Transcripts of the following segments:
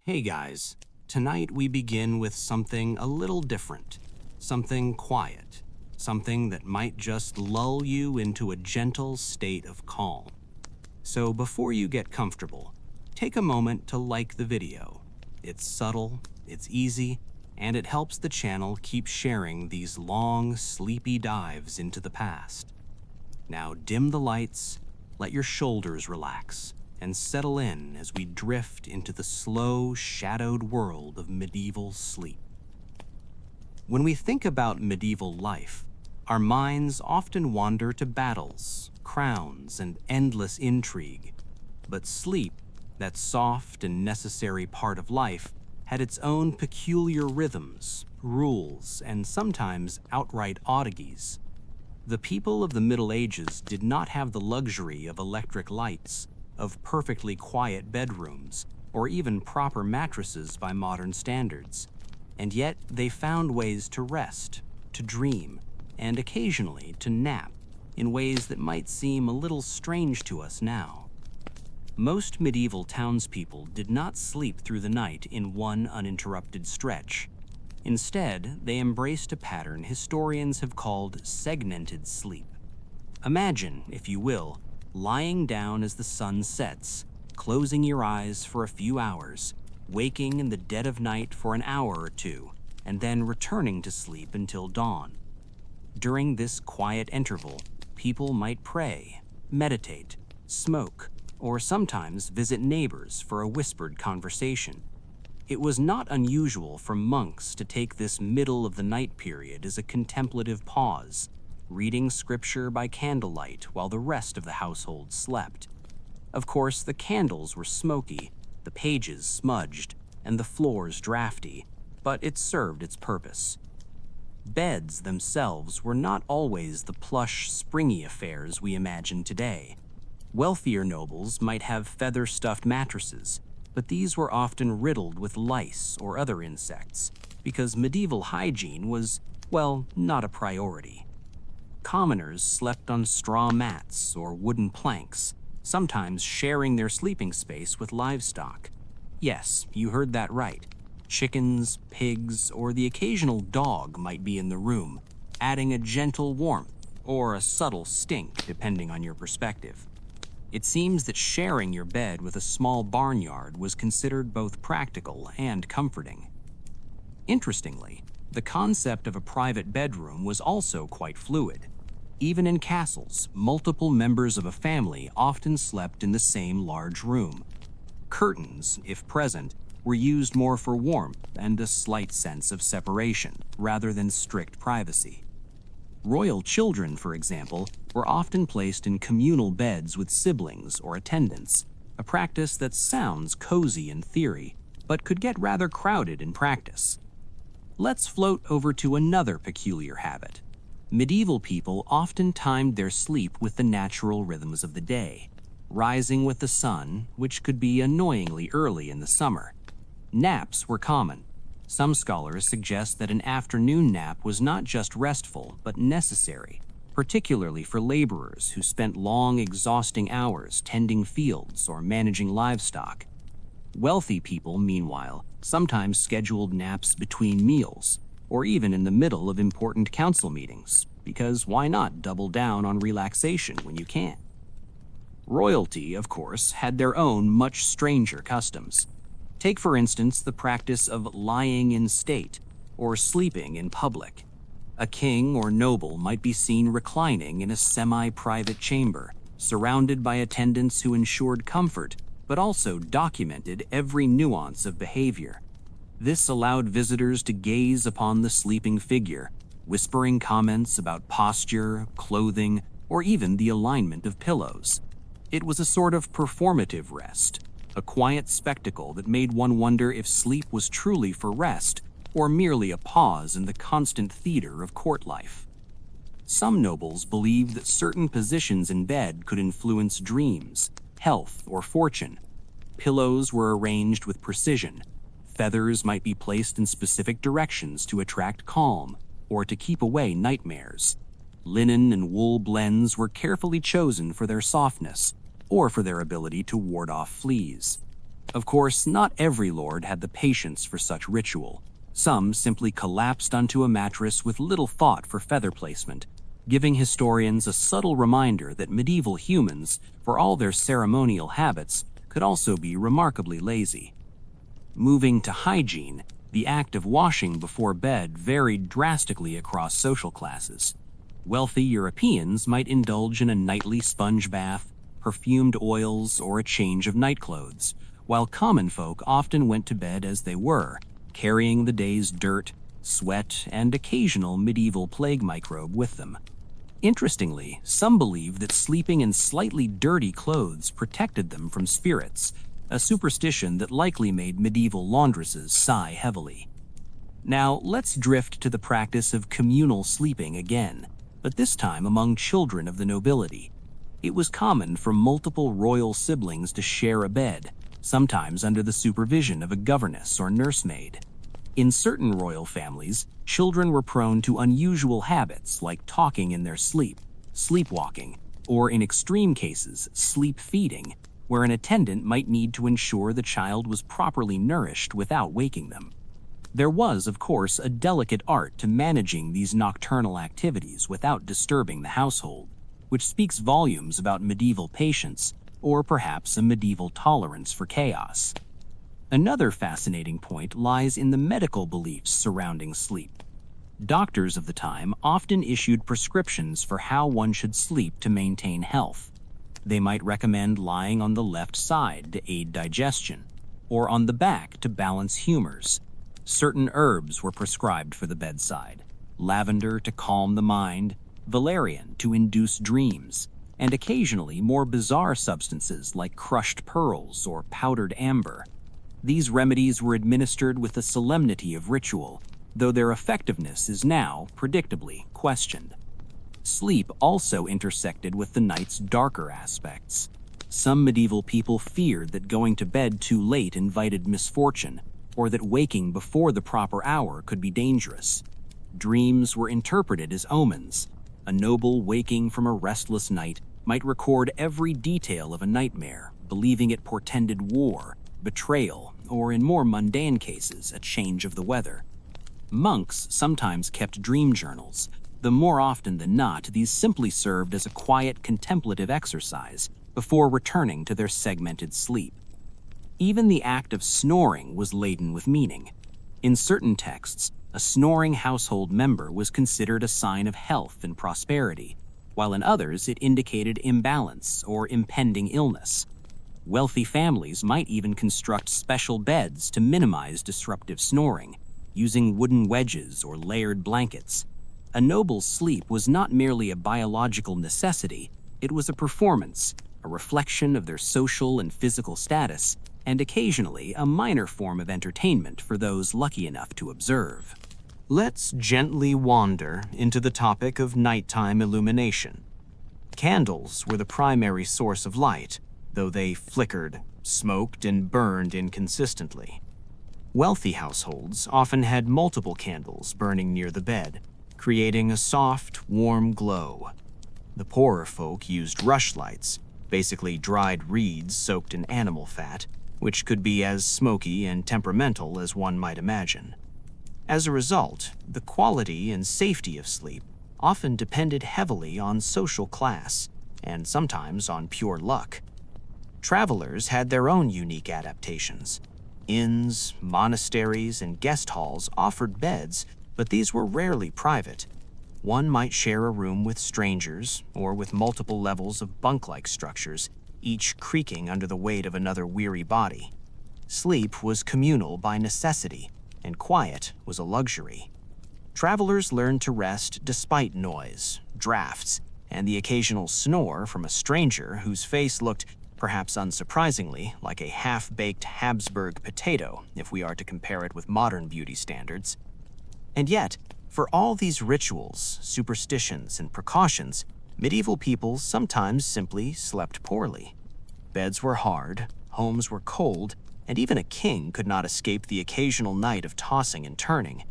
Hey guys, tonight we begin with something a little different, something quiet, something that might just lull you into a gentle state of calm. So before you get comfortable, take a moment to like the video. It's subtle, it's easy, and it helps the channel keep sharing these long, sleepy dives into the past. Now dim the lights, let your shoulders relax, and settle in as we drift into the slow, shadowed world of medieval sleep. When we think about medieval life, our minds often wander to battles, crowns, and endless intrigue. But sleep, that soft and necessary part of life, had its own peculiar rhythms, rules, and sometimes outright oddities. The people of the Middle Ages did not have the luxury of electric lights, of perfectly quiet bedrooms, or even proper mattresses by modern standards. And yet they found ways to rest, to dream, and occasionally to nap in ways that might seem a little strange to us now. Most medieval townspeople did not sleep through the night in one uninterrupted stretch. Instead, they embraced a pattern historians have called segmented sleep. Imagine, if you will, lying down as the sun sets, closing your eyes for a few hours, waking in the dead of night for an hour or two, and then returning to sleep until dawn. During this quiet interval, people might pray, meditate, smoke, or sometimes visit neighbors for a whispered conversation. It was not unusual for monks to take this middle-of-the-night period as a contemplative pause, reading scripture by candlelight while the rest of the household slept. Of course, the candles were smoky, the pages smudged, and the floors drafty, but it served its purpose. Beds themselves were not always the plush, springy affairs we imagine today. Wealthier nobles might have feather-stuffed mattresses, but these were often riddled with lice or other insects, because medieval hygiene was, well, not a priority. Commoners slept on straw mats or wooden planks, sometimes sharing their sleeping space with livestock. Yes, you heard that right. Chickens, pigs, or the occasional dog might be in the room, adding a gentle warmth or a subtle stink, depending on your perspective. It seems that sharing your bed with a small barnyard was considered both practical and comforting. Interestingly, the concept of a private bedroom was also quite fluid. Even in castles, multiple members of a family often slept in the same large room. Curtains, if present, were used more for warmth and a slight sense of separation, rather than strict privacy. Royal children, for example, were often placed in communal beds with siblings or attendants, a practice that sounds cozy in theory, but could get rather crowded in practice. Let's float over to another peculiar habit. Medieval people often timed their sleep with the natural rhythms of the day, rising with the sun, which could be annoyingly early in the summer. Naps were common. Some scholars suggest that an afternoon nap was not just restful, but necessary, particularly for laborers who spent long, exhausting hours tending fields or managing livestock. Wealthy people, meanwhile, sometimes scheduled naps between meals, or even in the middle of important council meetings, because why not double down on relaxation when you can? Royalty, of course, had their own much stranger customs. Take, for instance, the practice of lying in state, or sleeping in public. A king or noble might be seen reclining in a semi-private chamber, surrounded by attendants who ensured comfort, but also documented every nuance of behavior. This allowed visitors to gaze upon the sleeping figure, whispering comments about posture, clothing, or even the alignment of pillows. It was a sort of performative rest, a quiet spectacle that made one wonder if sleep was truly for rest or merely a pause in the constant theater of court life. Some nobles believed that certain positions in bed could influence dreams, health, or fortune. Pillows were arranged with precision. Feathers might be placed in specific directions to attract calm or to keep away nightmares. Linen and wool blends were carefully chosen for their softness or for their ability to ward off fleas. Of course, not every lord had the patience for such ritual. Some simply collapsed onto a mattress with little thought for feather placement, giving historians a subtle reminder that medieval humans, for all their ceremonial habits, could also be remarkably lazy. Moving to hygiene, the act of washing before bed varied drastically across social classes. Wealthy Europeans might indulge in a nightly sponge bath, perfumed oils, or a change of nightclothes, while common folk often went to bed as they were, carrying the day's dirt, sweat, and occasional medieval plague microbe with them. Interestingly, some believe that sleeping in slightly dirty clothes protected them from spirits, a superstition that likely made medieval laundresses sigh heavily. Now, let's drift to the practice of communal sleeping again, but this time among children of the nobility. It was common for multiple royal siblings to share a bed, sometimes under the supervision of a governess or nursemaid. In certain royal families, children were prone to unusual habits like talking in their sleep, sleepwalking, or in extreme cases, sleep feeding, where an attendant might need to ensure the child was properly nourished without waking them. There was, of course, a delicate art to managing these nocturnal activities without disturbing the household, which speaks volumes about medieval patience, or perhaps a medieval tolerance for chaos. Another fascinating point lies in the medical beliefs surrounding sleep. Doctors of the time often issued prescriptions for how one should sleep to maintain health. They might recommend lying on the left side to aid digestion, or on the back to balance humors. Certain herbs were prescribed for the bedside: lavender to calm the mind, valerian to induce dreams, and occasionally more bizarre substances like crushed pearls or powdered amber. These remedies were administered with the solemnity of ritual, though their effectiveness is now, predictably, questioned. Sleep also intersected with the night's darker aspects. Some medieval people feared that going to bed too late invited misfortune, or that waking before the proper hour could be dangerous. Dreams were interpreted as omens. A noble waking from a restless night might record every detail of a nightmare, believing it portended war, betrayal, or in more mundane cases, a change of the weather. Monks sometimes kept dream journals, though more often than not, these simply served as a quiet contemplative exercise before returning to their segmented sleep. Even the act of snoring was laden with meaning. In certain texts, a snoring household member was considered a sign of health and prosperity, while in others it indicated imbalance or impending illness. Wealthy families might even construct special beds to minimize disruptive snoring, using wooden wedges or layered blankets. A noble's sleep was not merely a biological necessity, it was a performance, a reflection of their social and physical status, and occasionally a minor form of entertainment for those lucky enough to observe. Let's gently wander into the topic of nighttime illumination. Candles were the primary source of light, though they flickered, smoked, and burned inconsistently. Wealthy households often had multiple candles burning near the bed, creating a soft, warm glow. The poorer folk used rushlights, basically dried reeds soaked in animal fat, which could be as smoky and temperamental as one might imagine. As a result, the quality and safety of sleep often depended heavily on social class, and sometimes on pure luck. Travelers had their own unique adaptations. Inns, monasteries, and guest halls offered beds, but these were rarely private. One might share a room with strangers, or with multiple levels of bunk-like structures, each creaking under the weight of another weary body. Sleep was communal by necessity, and quiet was a luxury. Travelers learned to rest despite noise, drafts, and the occasional snore from a stranger whose face looked, perhaps unsurprisingly, like a half-baked Habsburg potato, if we are to compare it with modern beauty standards. And yet, for all these rituals, superstitions, and precautions, medieval people sometimes simply slept poorly. Beds were hard, homes were cold, and even a king could not escape the occasional night of tossing and turning.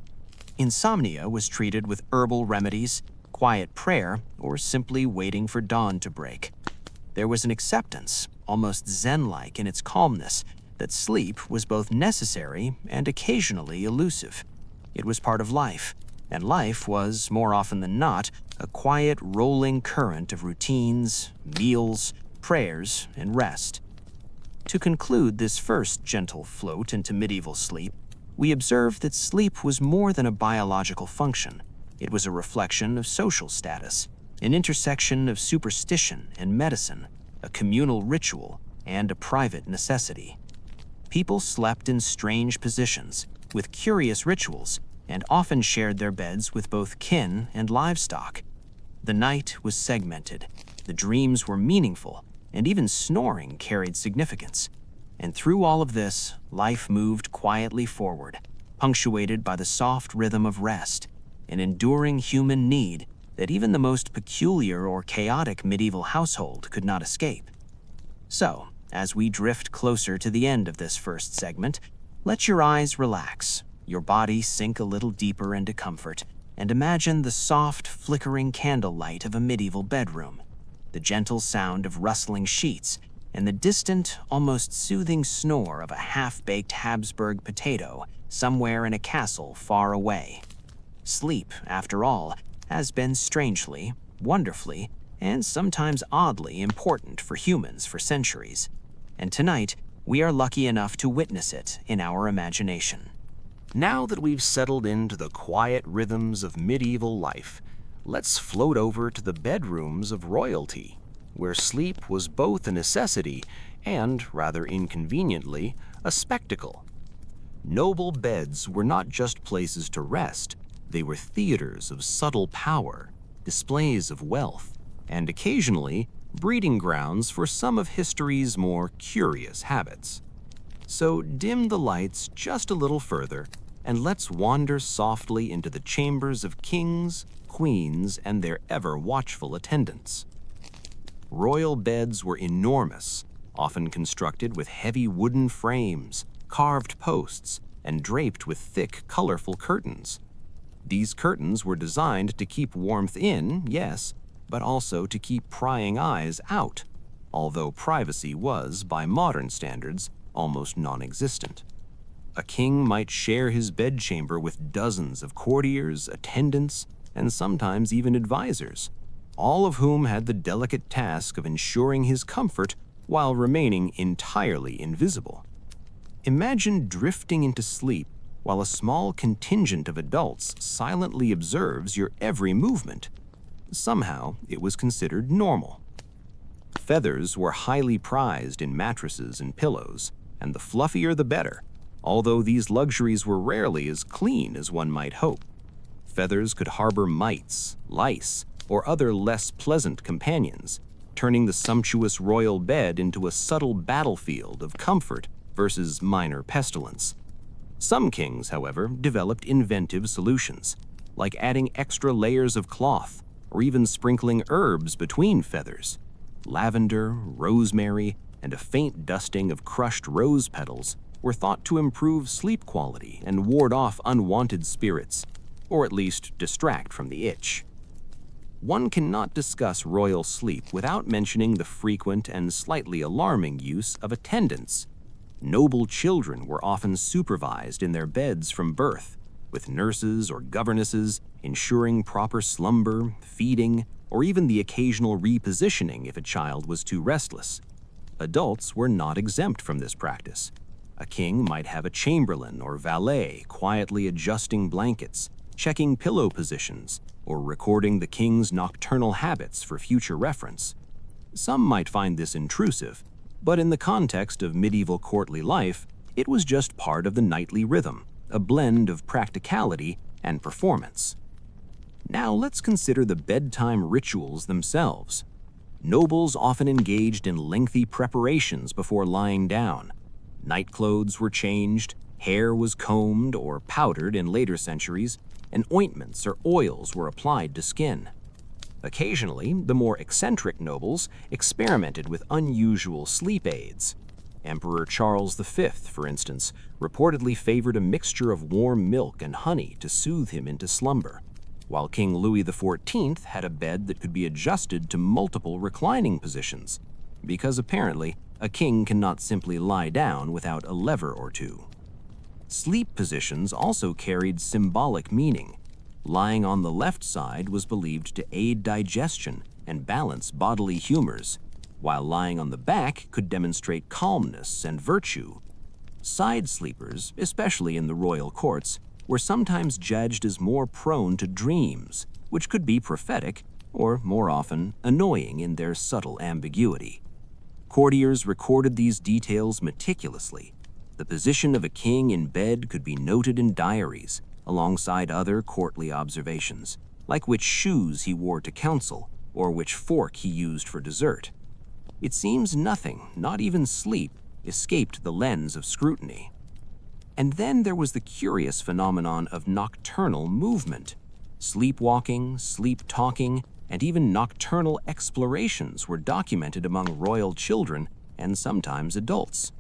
Insomnia was treated with herbal remedies, quiet prayer, or simply waiting for dawn to break. There was an acceptance, almost zen-like in its calmness, that sleep was both necessary and occasionally elusive. It was part of life, and life was, more often than not, a quiet, rolling current of routines, meals, prayers, and rest. To conclude this first gentle float into medieval sleep, we observe that sleep was more than a biological function. It was a reflection of social status, an intersection of superstition and medicine, a communal ritual, and a private necessity. People slept in strange positions, with curious rituals, and often shared their beds with both kin and livestock. The night was segmented, the dreams were meaningful, and even snoring carried significance. And through all of this, life moved quietly forward, punctuated by the soft rhythm of rest, an enduring human need that even the most peculiar or chaotic medieval household could not escape. So, as we drift closer to the end of this first segment, let your eyes relax, your body sink a little deeper into comfort, and imagine the soft, flickering candlelight of a medieval bedroom, the gentle sound of rustling sheets, and the distant, almost soothing snore of a half-baked Habsburg potato somewhere in a castle far away. Sleep, after all, has been strangely, wonderfully, and sometimes oddly important for humans for centuries. And tonight, we are lucky enough to witness it in our imagination. Now that we've settled into the quiet rhythms of medieval life, let's float over to the bedrooms of royalty, where sleep was both a necessity and, rather inconveniently, a spectacle. Noble beds were not just places to rest, they were theaters of subtle power, displays of wealth, and occasionally breeding grounds for some of history's more curious habits. So dim the lights just a little further, and let's wander softly into the chambers of kings, queens, and their ever-watchful attendants. Royal beds were enormous, often constructed with heavy wooden frames, carved posts, and draped with thick, colorful curtains. These curtains were designed to keep warmth in, yes, but also to keep prying eyes out, although privacy was, by modern standards, almost non-existent. A king might share his bedchamber with dozens of courtiers, attendants, and sometimes even advisors, all of whom had the delicate task of ensuring his comfort while remaining entirely invisible. Imagine drifting into sleep while a small contingent of adults silently observes your every movement. Somehow, it was considered normal. Feathers were highly prized in mattresses and pillows, and the fluffier the better, although these luxuries were rarely as clean as one might hope. Feathers could harbor mites, lice, or other less pleasant companions, turning the sumptuous royal bed into a subtle battlefield of comfort versus minor pestilence. Some kings, however, developed inventive solutions, like adding extra layers of cloth or even sprinkling herbs between feathers. Lavender, rosemary, and a faint dusting of crushed rose petals were thought to improve sleep quality and ward off unwanted spirits, or at least distract from the itch. One cannot discuss royal sleep without mentioning the frequent and slightly alarming use of attendants. Noble children were often supervised in their beds from birth, with nurses or governesses ensuring proper slumber, feeding, or even the occasional repositioning if a child was too restless. Adults were not exempt from this practice. A king might have a chamberlain or valet quietly adjusting blankets, checking pillow positions, or recording the king's nocturnal habits for future reference. Some might find this intrusive, but in the context of medieval courtly life, it was just part of the nightly rhythm, a blend of practicality and performance. Now let's consider the bedtime rituals themselves. Nobles often engaged in lengthy preparations before lying down. Nightclothes were changed, hair was combed or powdered in later centuries, and ointments or oils were applied to skin. Occasionally, the more eccentric nobles experimented with unusual sleep aids. Emperor Charles V, for instance, reportedly favored a mixture of warm milk and honey to soothe him into slumber, while King Louis XIV had a bed that could be adjusted to multiple reclining positions. because apparently a king cannot simply lie down without a lever or two. Sleep positions also carried symbolic meaning. Lying on the left side was believed to aid digestion and balance bodily humors, while lying on the back could demonstrate calmness and virtue. Side sleepers, especially in the royal courts, were sometimes judged as more prone to dreams, which could be prophetic or, more often, annoying in their subtle ambiguity. Courtiers recorded these details meticulously. The position of a king in bed could be noted in diaries, alongside other courtly observations, like which shoes he wore to council or which fork he used for dessert. It seems nothing, not even sleep, escaped the lens of scrutiny. And then there was the curious phenomenon of nocturnal movement. Sleepwalking, sleep-talking, and even nocturnal explorations were documented among royal children and sometimes adults.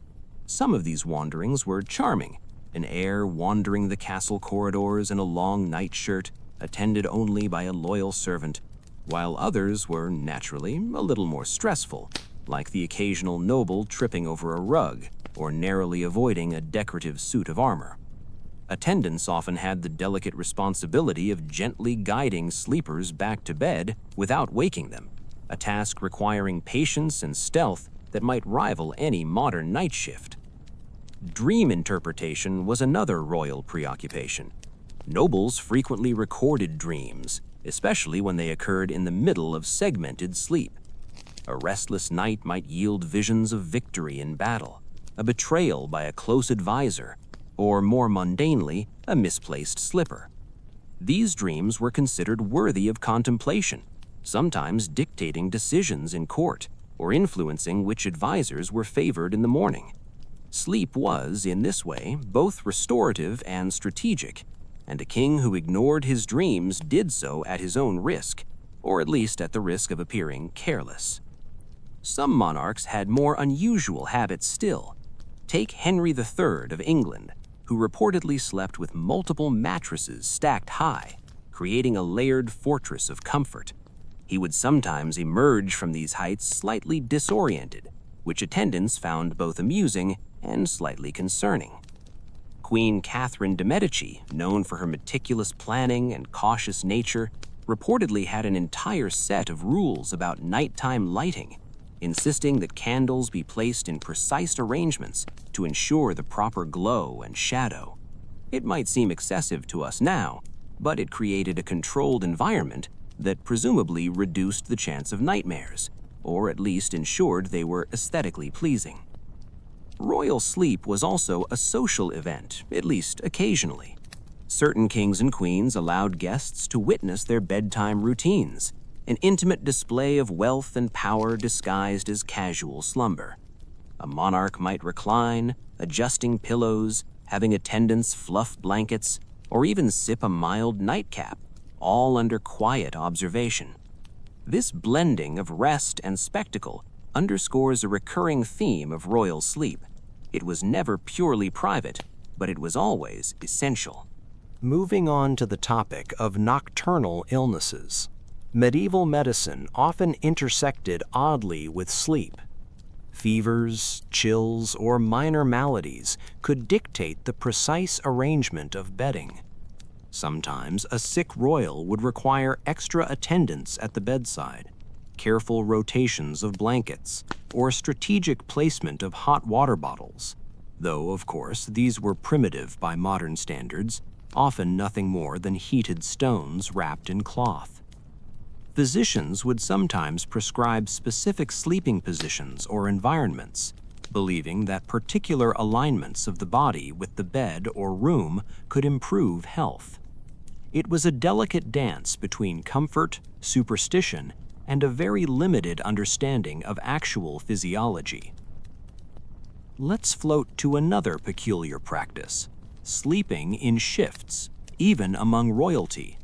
Some of these wanderings were charming, an heir wandering the castle corridors in a long nightshirt, attended only by a loyal servant, while others were, naturally, a little more stressful, like the occasional noble tripping over a rug or narrowly avoiding a decorative suit of armor. Attendants often had the delicate responsibility of gently guiding sleepers back to bed without waking them, a task requiring patience and stealth that might rival any modern night shift. Dream interpretation was another royal preoccupation. Nobles frequently recorded dreams, especially when they occurred in the middle of segmented sleep. A restless night might yield visions of victory in battle, a betrayal by a close advisor, or more mundanely, a misplaced slipper. These dreams were considered worthy of contemplation, sometimes dictating decisions in court or influencing which advisors were favored in the morning. Sleep was, in this way, both restorative and strategic, and a king who ignored his dreams did so at his own risk, or at least at the risk of appearing careless. Some monarchs had more unusual habits still. Take Henry III of England, who reportedly slept with multiple mattresses stacked high, creating a layered fortress of comfort. He would sometimes emerge from these heights slightly disoriented, which attendants found both amusing and slightly concerning. Queen Catherine de' Medici, known for her meticulous planning and cautious nature, reportedly had an entire set of rules about nighttime lighting, insisting that candles be placed in precise arrangements to ensure the proper glow and shadow. It might seem excessive to us now, but it created a controlled environment that presumably reduced the chance of nightmares, or at least ensured they were aesthetically pleasing. Royal sleep was also a social event, at least occasionally. Certain kings and queens allowed guests to witness their bedtime routines, an intimate display of wealth and power disguised as casual slumber. A monarch might recline, adjusting pillows, having attendants fluff blankets, or even sip a mild nightcap, all under quiet observation. This blending of rest and spectacle underscores a recurring theme of royal sleep. It was never purely private, but it was always essential. Moving on to the topic of nocturnal illnesses. Medieval medicine often intersected oddly with sleep. Fevers, chills, or minor maladies could dictate the precise arrangement of bedding. Sometimes a sick royal would require extra attendance at the bedside, careful rotations of blankets, or strategic placement of hot water bottles, though, of course, these were primitive by modern standards, often nothing more than heated stones wrapped in cloth. Physicians would sometimes prescribe specific sleeping positions or environments, believing that particular alignments of the body with the bed or room could improve health. It was a delicate dance between comfort, superstition, and a very limited understanding of actual physiology. Let's float to another peculiar practice: sleeping in shifts, even among royalty.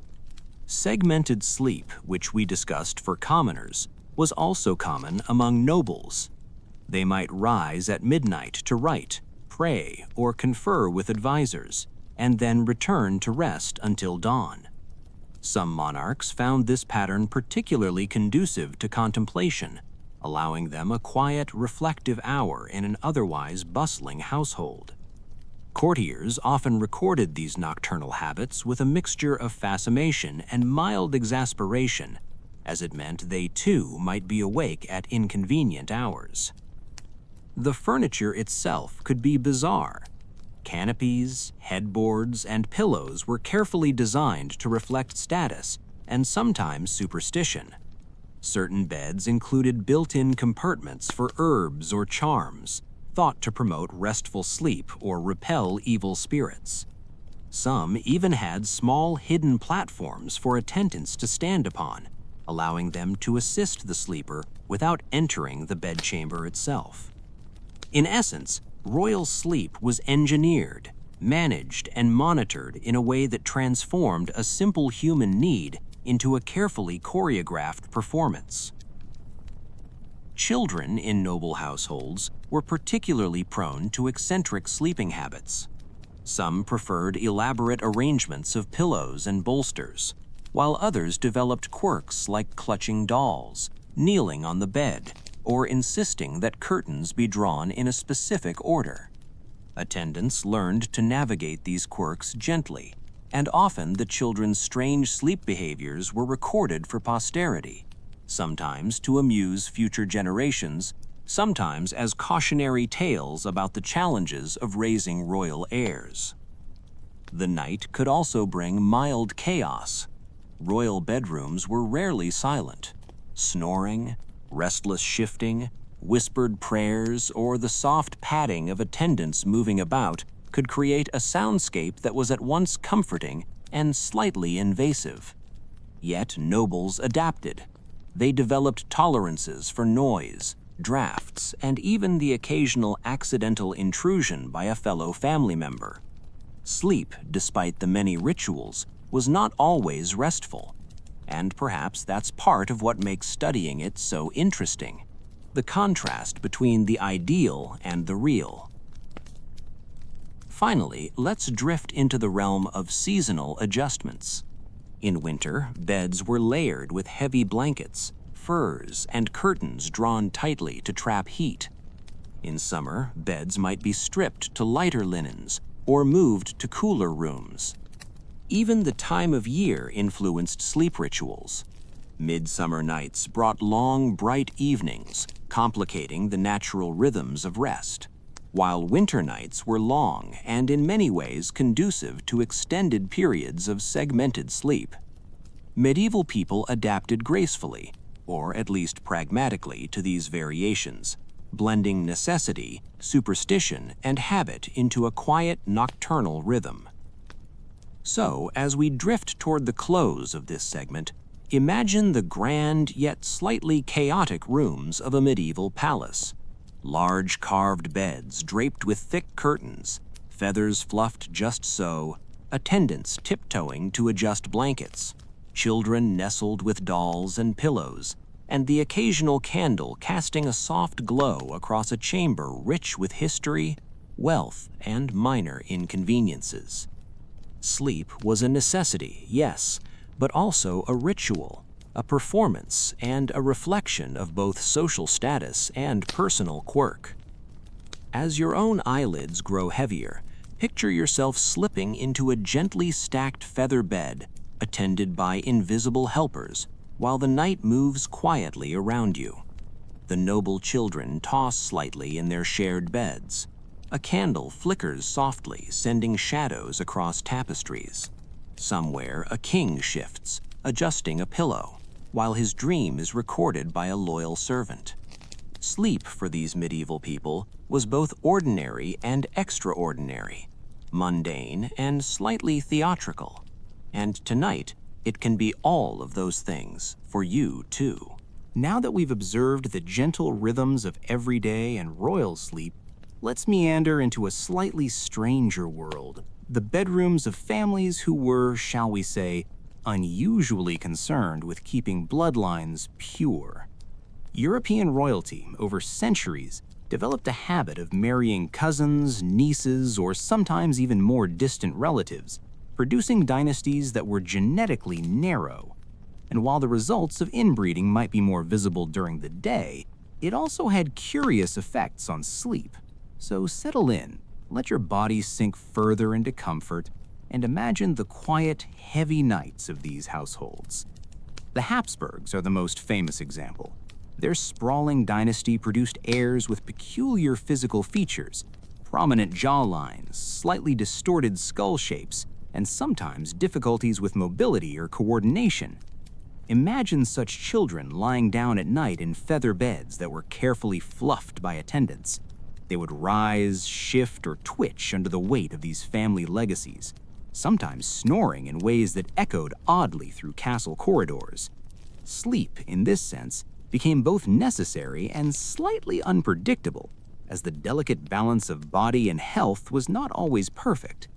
Segmented sleep, which we discussed for commoners, was also common among nobles. They might rise at midnight to write, pray, or confer with advisors, and then return to rest until dawn. Some monarchs found this pattern particularly conducive to contemplation, allowing them a quiet, reflective hour in an otherwise bustling household. Courtiers often recorded these nocturnal habits with a mixture of fascination and mild exasperation, as it meant they too might be awake at inconvenient hours. The furniture itself could be bizarre. Canopies, headboards, and pillows were carefully designed to reflect status and sometimes superstition. Certain beds included built-in compartments for herbs or charms, thought to promote restful sleep or repel evil spirits. Some even had small hidden platforms for attendants to stand upon, allowing them to assist the sleeper without entering the bedchamber itself. In essence, royal sleep was engineered, managed, and monitored in a way that transformed a simple human need into a carefully choreographed performance. Children in noble households were particularly prone to eccentric sleeping habits. Some preferred elaborate arrangements of pillows and bolsters, while others developed quirks like clutching dolls, kneeling on the bed, or insisting that curtains be drawn in a specific order. Attendants learned to navigate these quirks gently, and often the children's strange sleep behaviors were recorded for posterity, sometimes to amuse future generations, sometimes as cautionary tales about the challenges of raising royal heirs. The night could also bring mild chaos. Royal bedrooms were rarely silent. Snoring, restless shifting, whispered prayers, or the soft padding of attendants moving about could create a soundscape that was at once comforting and slightly invasive. Yet nobles adapted. They developed tolerances for noise, drafts, and even the occasional accidental intrusion by a fellow family member. Sleep, despite the many rituals, was not always restful, and perhaps that's part of what makes studying it so interesting, the contrast between the ideal and the real. Finally, let's drift into the realm of seasonal adjustments. In winter, beds were layered with heavy blankets, furs, and curtains drawn tightly to trap heat. In summer, beds might be stripped to lighter linens or moved to cooler rooms. Even the time of year influenced sleep rituals. Midsummer nights brought long, bright evenings, complicating the natural rhythms of rest, while winter nights were long and in many ways conducive to extended periods of segmented sleep. Medieval people adapted gracefully, or at least pragmatically, to these variations, blending necessity, superstition, and habit into a quiet nocturnal rhythm. So, as we drift toward the close of this segment, imagine the grand yet slightly chaotic rooms of a medieval palace. Large carved beds draped with thick curtains, feathers fluffed just so, attendants tiptoeing to adjust blankets, children nestled with dolls and pillows, and the occasional candle casting a soft glow across a chamber rich with history, wealth, and minor inconveniences. Sleep was a necessity, yes, but also a ritual, a performance, and a reflection of both social status and personal quirk. As your own eyelids grow heavier, picture yourself slipping into a gently stacked feather bed, attended by invisible helpers, while the night moves quietly around you. The noble children toss slightly in their shared beds. A candle flickers softly, sending shadows across tapestries. Somewhere, a king shifts, adjusting a pillow, while his dream is recorded by a loyal servant. Sleep for these medieval people was both ordinary and extraordinary, mundane and slightly theatrical. And tonight, it can be all of those things for you too. Now that we've observed the gentle rhythms of everyday and royal sleep, let's meander into a slightly stranger world, the bedrooms of families who were, shall we say, unusually concerned with keeping bloodlines pure. European royalty, over centuries, developed a habit of marrying cousins, nieces, or sometimes even more distant relatives, producing dynasties that were genetically narrow. And while the results of inbreeding might be more visible during the day, It also had curious effects on sleep. So settle in, let your body sink further into comfort, and imagine the quiet, heavy nights of these households. The Habsburgs are the most famous example. Their sprawling dynasty produced heirs with peculiar physical features, prominent jawlines, slightly distorted skull shapes, and sometimes difficulties with mobility or coordination. Imagine such children lying down at night in feather beds that were carefully fluffed by attendants. They would rise, shift, or twitch under the weight of these family legacies, sometimes snoring in ways that echoed oddly through castle corridors. Sleep, in this sense, became both necessary and slightly unpredictable, as the delicate balance of body and health was not always perfect.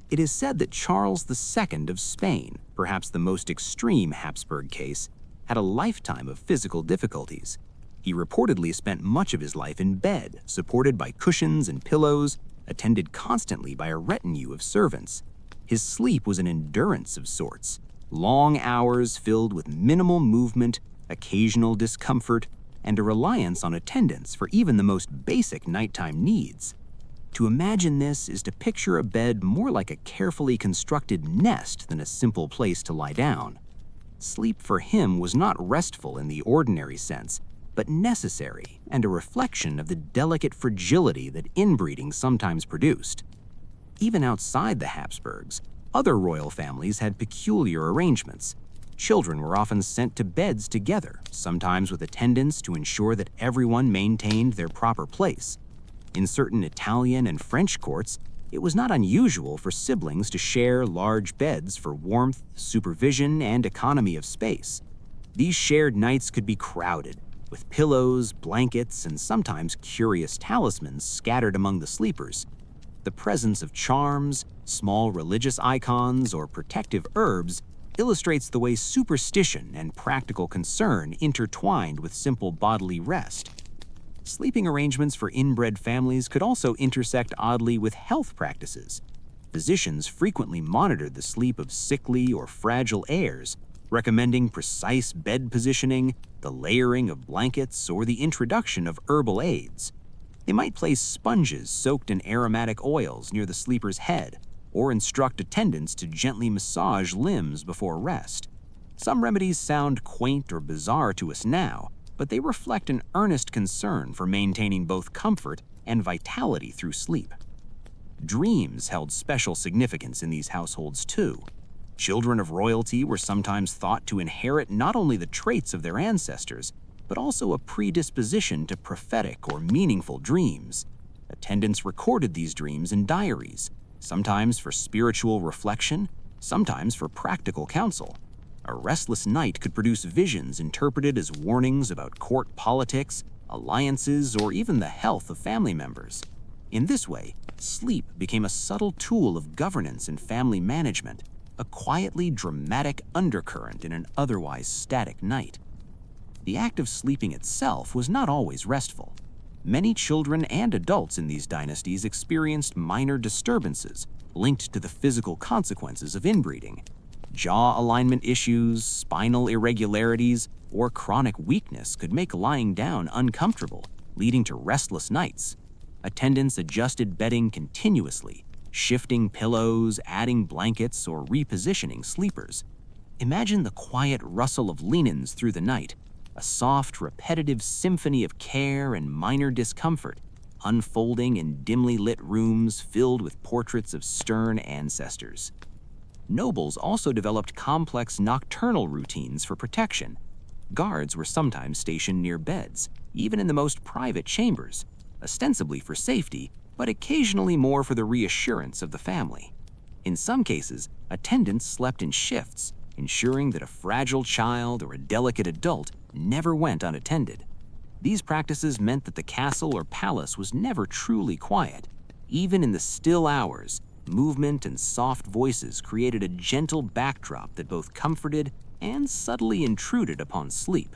It is said that Charles II of Spain, perhaps the most extreme Habsburg case, had a lifetime of physical difficulties. He reportedly spent much of his life in bed, supported by cushions and pillows, attended constantly by a retinue of servants. His sleep was an endurance of sorts, long hours filled with minimal movement, occasional discomfort, and a reliance on attendants for even the most basic nighttime needs. To imagine this is to picture a bed more like a carefully constructed nest than a simple place to lie down. Sleep for him was not restful in the ordinary sense, but necessary and a reflection of the delicate fragility that inbreeding sometimes produced. Even outside the Habsburgs, other royal families had peculiar arrangements. Children were often sent to beds together, sometimes with attendants to ensure that everyone maintained their proper place. In certain Italian and French courts, it was not unusual for siblings to share large beds for warmth, supervision, and economy of space. These shared nights could be crowded, with pillows, blankets, and sometimes curious talismans scattered among the sleepers. The presence of charms, small religious icons, or protective herbs illustrates the way superstition and practical concern intertwined with simple bodily rest. Sleeping arrangements for inbred families could also intersect oddly with health practices. Physicians frequently monitored the sleep of sickly or fragile heirs, recommending precise bed positioning, the layering of blankets, or the introduction of herbal aids. They might place sponges soaked in aromatic oils near the sleeper's head, or instruct attendants to gently massage limbs before rest. Some remedies sound quaint or bizarre to us now, but they reflect an earnest concern for maintaining both comfort and vitality through sleep. Dreams held special significance in these households too. Children of royalty were sometimes thought to inherit not only the traits of their ancestors, but also a predisposition to prophetic or meaningful dreams. Attendants recorded these dreams in diaries, sometimes for spiritual reflection, sometimes for practical counsel. A restless night could produce visions interpreted as warnings about court politics, alliances, or even the health of family members. In this way, sleep became a subtle tool of governance and family management, a quietly dramatic undercurrent in an otherwise static night. The act of sleeping itself was not always restful. Many children and adults in these dynasties experienced minor disturbances linked to the physical consequences of inbreeding. Jaw alignment issues, spinal irregularities, or chronic weakness could make lying down uncomfortable, leading to restless nights. Attendants adjusted bedding continuously, shifting pillows, adding blankets, or repositioning sleepers. Imagine the quiet rustle of linens through the night, a soft, repetitive symphony of care and minor discomfort, unfolding in dimly lit rooms filled with portraits of stern ancestors. Nobles also developed complex nocturnal routines for protection. Guards were sometimes stationed near beds, even in the most private chambers, ostensibly for safety, but occasionally more for the reassurance of the family. In some cases, attendants slept in shifts, ensuring that a fragile child or a delicate adult never went unattended. These practices meant that the castle or palace was never truly quiet. Even in the still hours, movement and soft voices created a gentle backdrop that both comforted and subtly intruded upon sleep.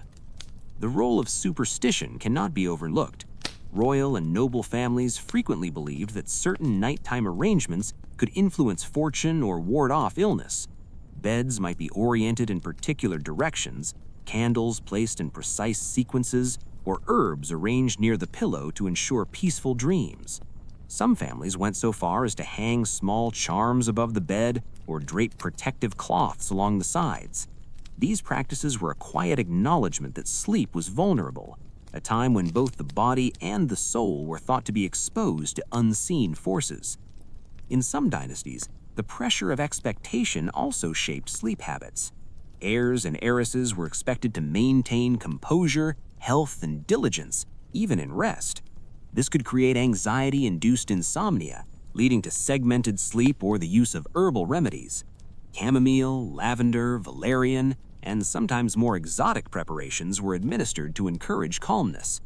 The role of superstition cannot be overlooked. Royal and noble families frequently believed that certain nighttime arrangements could influence fortune or ward off illness. Beds might be oriented in particular directions, candles placed in precise sequences, or herbs arranged near the pillow to ensure peaceful dreams. Some families went so far as to hang small charms above the bed or drape protective cloths along the sides. These practices were a quiet acknowledgement that sleep was vulnerable, a time when both the body and the soul were thought to be exposed to unseen forces. In some dynasties, the pressure of expectation also shaped sleep habits. Heirs and heiresses were expected to maintain composure, health, and diligence, even in rest. This could create anxiety-induced insomnia, leading to segmented sleep or the use of herbal remedies. Chamomile, lavender, valerian, and sometimes more exotic preparations were administered to encourage calmness.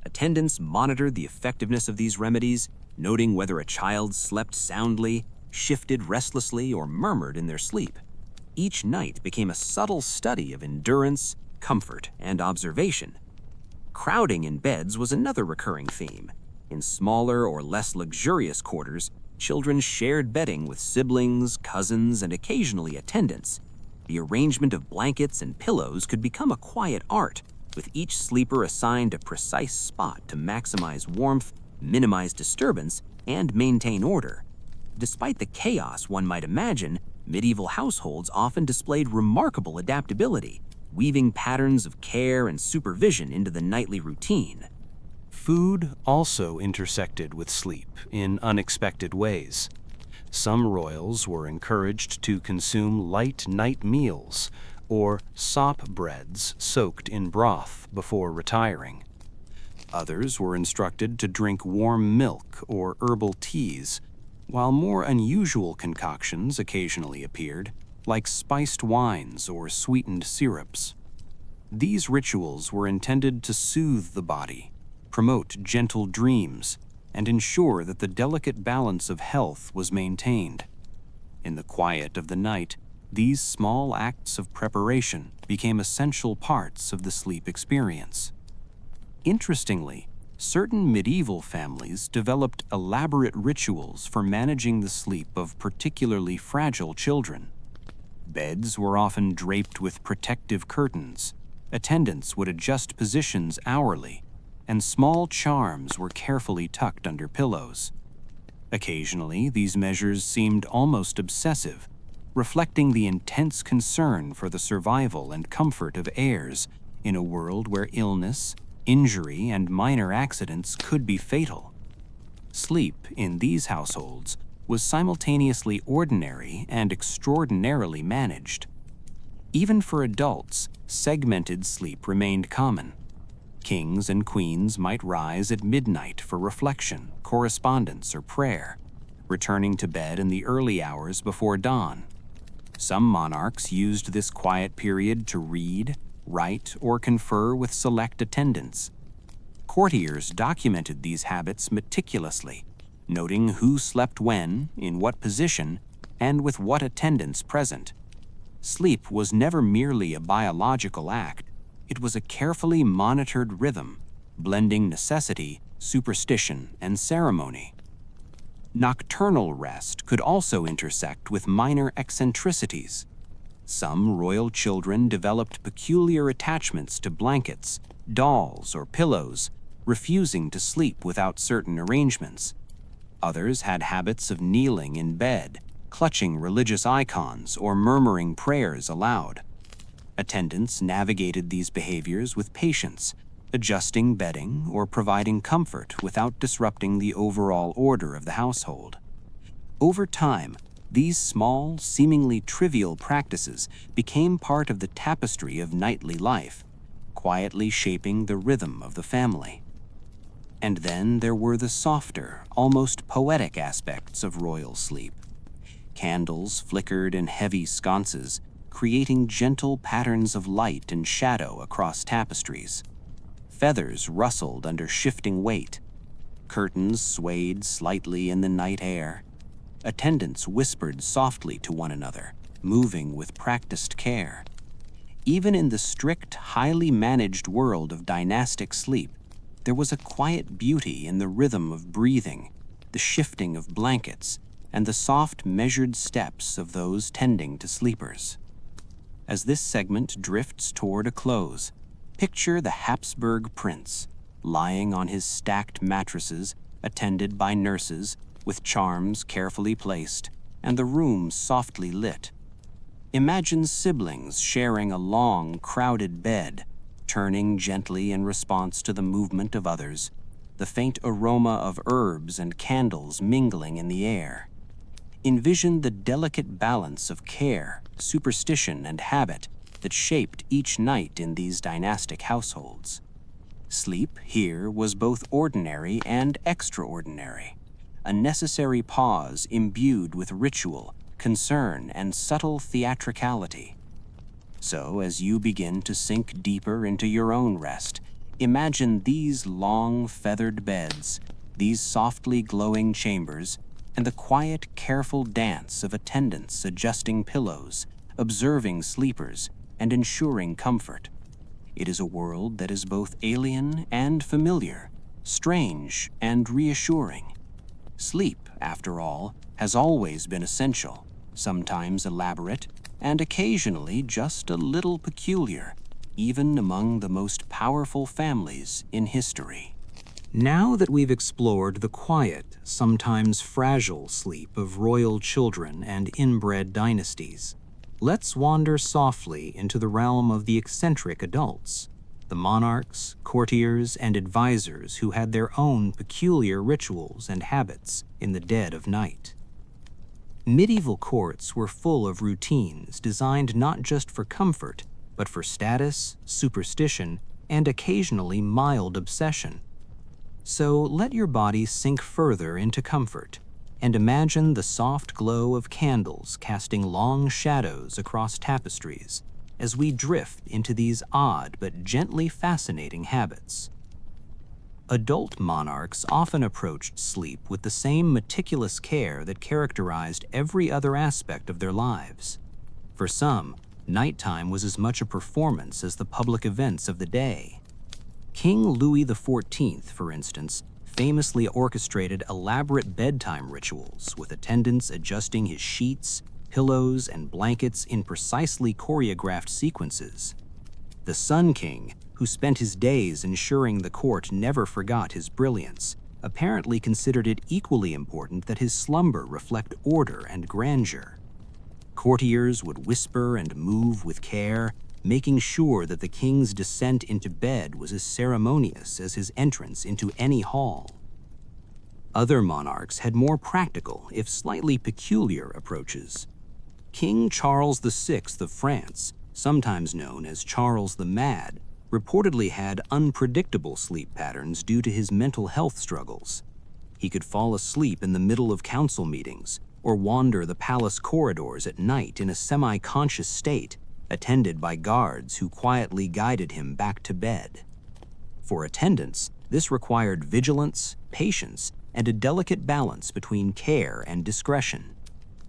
Attendants monitored the effectiveness of these remedies, noting whether a child slept soundly, shifted restlessly, or murmured in their sleep. Each night became a subtle study of endurance, comfort, and observation. Crowding in beds was another recurring theme. In smaller or less luxurious quarters, children shared bedding with siblings, cousins, and occasionally attendants. The arrangement of blankets and pillows could become a quiet art, with each sleeper assigned a precise spot to maximize warmth, minimize disturbance, and maintain order. Despite the chaos one might imagine, medieval households often displayed remarkable adaptability, weaving patterns of care and supervision into the nightly routine. Food also intersected with sleep in unexpected ways. Some royals were encouraged to consume light night meals or sop breads soaked in broth before retiring. Others were instructed to drink warm milk or herbal teas, while more unusual concoctions occasionally appeared, like spiced wines or sweetened syrups. These rituals were intended to soothe the body, promote gentle dreams, and ensure that the delicate balance of health was maintained. In the quiet of the night, these small acts of preparation became essential parts of the sleep experience. Interestingly, certain medieval families developed elaborate rituals for managing the sleep of particularly fragile children. Beds were often draped with protective curtains, attendants would adjust positions hourly, and small charms were carefully tucked under pillows. Occasionally, these measures seemed almost obsessive, reflecting the intense concern for the survival and comfort of heirs in a world where illness, injury, and minor accidents could be fatal. Sleep in these households was simultaneously ordinary and extraordinarily managed. Even for adults, segmented sleep remained common. Kings and queens might rise at midnight for reflection, correspondence, or prayer, returning to bed in the early hours before dawn. Some monarchs used this quiet period to read, write, or confer with select attendants. Courtiers documented these habits meticulously, noting who slept when, in what position, and with what attendants present. Sleep was never merely a biological act. It was a carefully monitored rhythm, blending necessity, superstition, and ceremony. Nocturnal rest could also intersect with minor eccentricities. Some royal children developed peculiar attachments to blankets, dolls, or pillows, refusing to sleep without certain arrangements. Others had habits of kneeling in bed, clutching religious icons, or murmuring prayers aloud. Attendants navigated these behaviors with patience, adjusting bedding or providing comfort without disrupting the overall order of the household. Over time, these small, seemingly trivial practices became part of the tapestry of nightly life, quietly shaping the rhythm of the family. And then there were the softer, almost poetic aspects of royal sleep. Candles flickered in heavy sconces, creating gentle patterns of light and shadow across tapestries. Feathers rustled under shifting weight. Curtains swayed slightly in the night air. Attendants whispered softly to one another, moving with practiced care. Even in the strict, highly managed world of dynastic sleep, there was a quiet beauty in the rhythm of breathing, the shifting of blankets, and the soft, measured steps of those tending to sleepers. As this segment drifts toward a close, Picture the Habsburg prince, lying on his stacked mattresses, attended by nurses, with charms carefully placed, and the room softly lit. Imagine siblings sharing a long, crowded bed, turning gently in response to the movement of others, the faint aroma of herbs and candles mingling in the air. Envision the delicate balance of care, superstition, and habit that shaped each night in these dynastic households. Sleep here was both ordinary and extraordinary, a necessary pause imbued with ritual, concern, and subtle theatricality. So, as you begin to sink deeper into your own rest, imagine these long, feathered beds, these softly glowing chambers, and the quiet, careful dance of attendants adjusting pillows, observing sleepers, and ensuring comfort. It is a world that is both alien and familiar, strange and reassuring. Sleep, after all, has always been essential, sometimes elaborate, and occasionally just a little peculiar, even among the most powerful families in history. Now that we've explored the quiet, sometimes fragile sleep of royal children and inbred dynasties, let's wander softly into the realm of the eccentric adults, the monarchs, courtiers, and advisors who had their own peculiar rituals and habits in the dead of night. Medieval courts were full of routines designed not just for comfort, but for status, superstition, and occasionally mild obsession. So let your body sink further into comfort, and imagine the soft glow of candles casting long shadows across tapestries as we drift into these odd but gently fascinating habits. Adult monarchs often approached sleep with the same meticulous care that characterized every other aspect of their lives. For some, nighttime was as much a performance as the public events of the day. King Louis XIV, for instance, famously orchestrated elaborate bedtime rituals with attendants adjusting his sheets, pillows, and blankets in precisely choreographed sequences. The Sun King, who spent his days ensuring the court never forgot his brilliance, apparently considered it equally important that his slumber reflect order and grandeur. Courtiers would whisper and move with care, making sure that the king's descent into bed was as ceremonious as his entrance into any hall. Other monarchs had more practical, if slightly peculiar, approaches. King Charles VI of France, sometimes known as Charles the Mad, reportedly had unpredictable sleep patterns due to his mental health struggles. He could fall asleep in the middle of council meetings or wander the palace corridors at night in a semi-conscious state, attended by guards who quietly guided him back to bed. For attendants, this required vigilance, patience, and a delicate balance between care and discretion.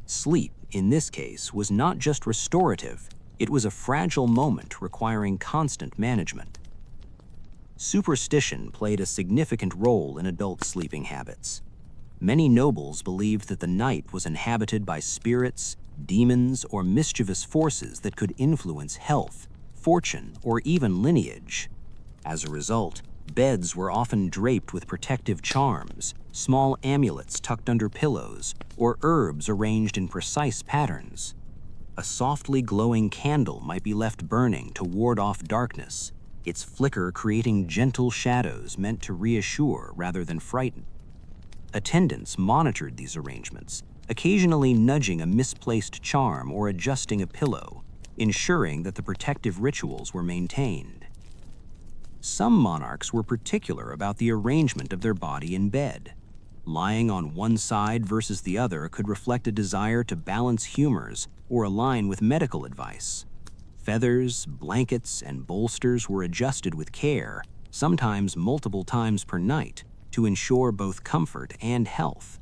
Sleep, in this case, was not just restorative, it was a fragile moment requiring constant management. Superstition played a significant role in adult sleeping habits. Many nobles believed that the night was inhabited by spirits, demons, or mischievous forces that could influence health, fortune, or even lineage. As a result, beds were often draped with protective charms, small amulets tucked under pillows, or herbs arranged in precise patterns. A softly glowing candle might be left burning to ward off darkness, its flicker creating gentle shadows meant to reassure rather than frighten. Attendants monitored these arrangements, occasionally nudging a misplaced charm or adjusting a pillow, ensuring that the protective rituals were maintained. Some monarchs were particular about the arrangement of their body in bed. Lying on one side versus the other could reflect a desire to balance humors or align with medical advice. Feathers, blankets, and bolsters were adjusted with care, sometimes multiple times per night, to ensure both comfort and health.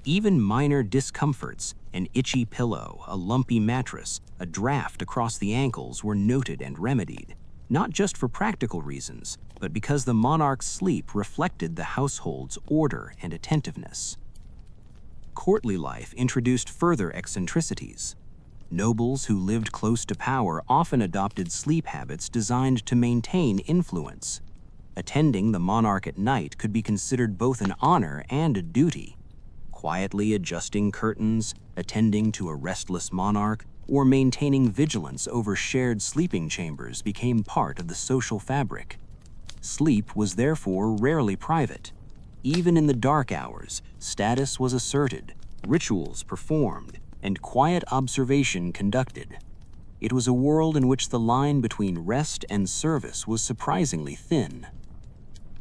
Even minor discomforts, an itchy pillow, a lumpy mattress, a draft across the ankles were noted and remedied, not just for practical reasons, but because the monarch's sleep reflected the household's order and attentiveness. Courtly life introduced further eccentricities. Nobles who lived close to power often adopted sleep habits designed to maintain influence. Attending the monarch at night could be considered both an honor and a duty. Quietly adjusting curtains, attending to a restless monarch, or maintaining vigilance over shared sleeping chambers became part of the social fabric. Sleep was therefore rarely private. Even in the dark hours, status was asserted, rituals performed, and quiet observation conducted. It was a world in which the line between rest and service was surprisingly thin.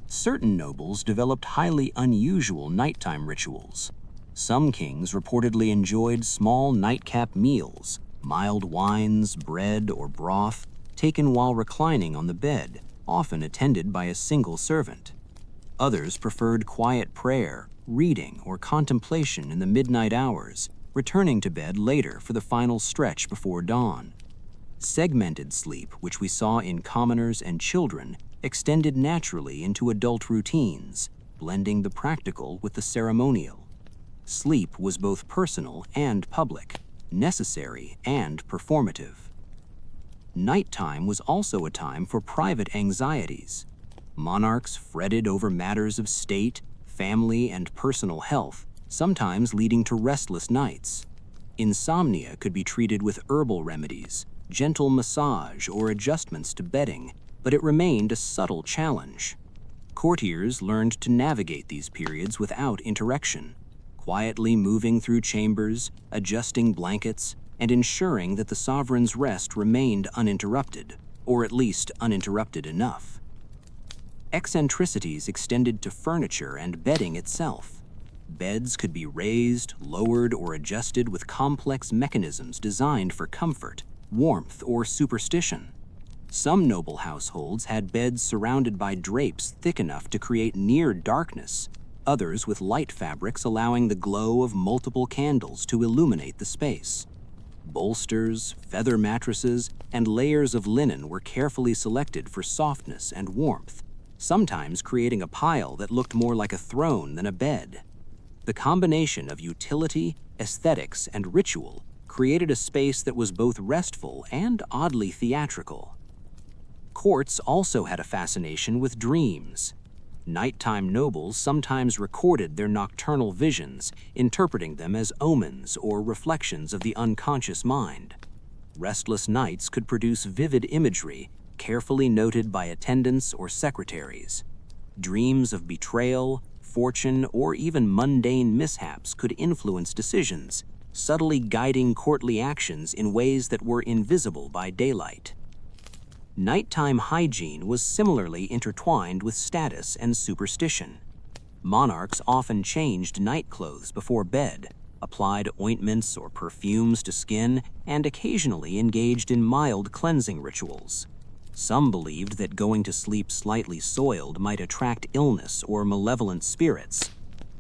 Certain nobles developed highly unusual nighttime rituals. Some kings reportedly enjoyed small nightcap meals, mild wines, bread, or broth, taken while reclining on the bed, often attended by a single servant. Others preferred quiet prayer, reading, or contemplation in the midnight hours, returning to bed later for the final stretch before dawn. Segmented sleep, which we saw in commoners and children, extended naturally into adult routines, blending the practical with the ceremonial. Sleep was both personal and public, necessary and performative. Nighttime was also a time for private anxieties. Monarchs fretted over matters of state, family, and personal health, sometimes leading to restless nights. Insomnia could be treated with herbal remedies, gentle massage, or adjustments to bedding, but it remained a subtle challenge. Courtiers learned to navigate these periods without interruption, quietly moving through chambers, adjusting blankets, and ensuring that the sovereign's rest remained uninterrupted, or at least uninterrupted enough. Eccentricities extended to furniture and bedding itself. Beds could be raised, lowered, or adjusted with complex mechanisms designed for comfort, warmth, or superstition. Some noble households had beds surrounded by drapes thick enough to create near darkness, others with light fabrics allowing the glow of multiple candles to illuminate the space. Bolsters, feather mattresses, and layers of linen were carefully selected for softness and warmth, sometimes creating a pile that looked more like a throne than a bed. The combination of utility, aesthetics, and ritual created a space that was both restful and oddly theatrical. Courts also had a fascination with dreams. Nighttime nobles sometimes recorded their nocturnal visions, interpreting them as omens or reflections of the unconscious mind. Restless nights could produce vivid imagery, carefully noted by attendants or secretaries. Dreams of betrayal, fortune, or even mundane mishaps could influence decisions, subtly guiding courtly actions in ways that were invisible by daylight. Nighttime hygiene was similarly intertwined with status and superstition. Monarchs often changed nightclothes before bed, applied ointments or perfumes to skin, and occasionally engaged in mild cleansing rituals. Some believed that going to sleep slightly soiled might attract illness or malevolent spirits.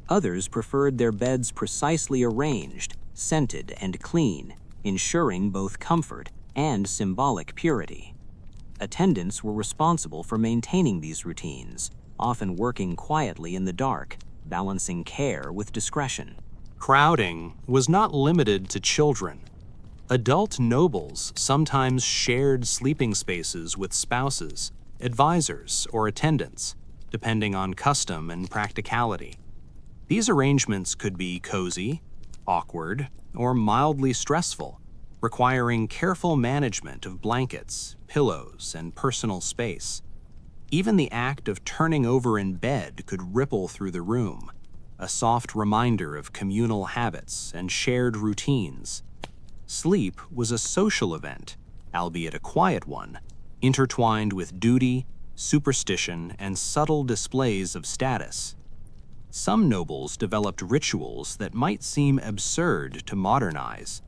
Others preferred their beds precisely arranged, scented, and clean, ensuring both comfort and symbolic purity. Attendants were responsible for maintaining these routines, often working quietly in the dark, balancing care with discretion. Crowding was not limited to children. Adult nobles sometimes shared sleeping spaces with spouses, advisors, or attendants, depending on custom and practicality. These arrangements could be cozy, awkward, or mildly stressful, requiring careful management of blankets, pillows, and personal space. Even the act of turning over in bed could ripple through the room, a soft reminder of communal habits and shared routines. Sleep was a social event, albeit a quiet one, intertwined with duty, superstition, and subtle displays of status. Some nobles developed rituals that might seem absurd to modernize.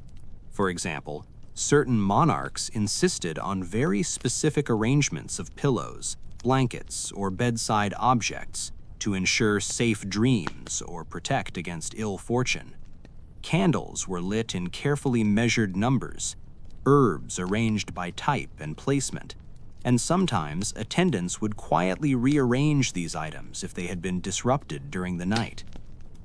For example, certain monarchs insisted on very specific arrangements of pillows, blankets, or bedside objects to ensure safe dreams or protect against ill fortune. Candles were lit in carefully measured numbers, herbs arranged by type and placement, and sometimes attendants would quietly rearrange these items if they had been disrupted during the night.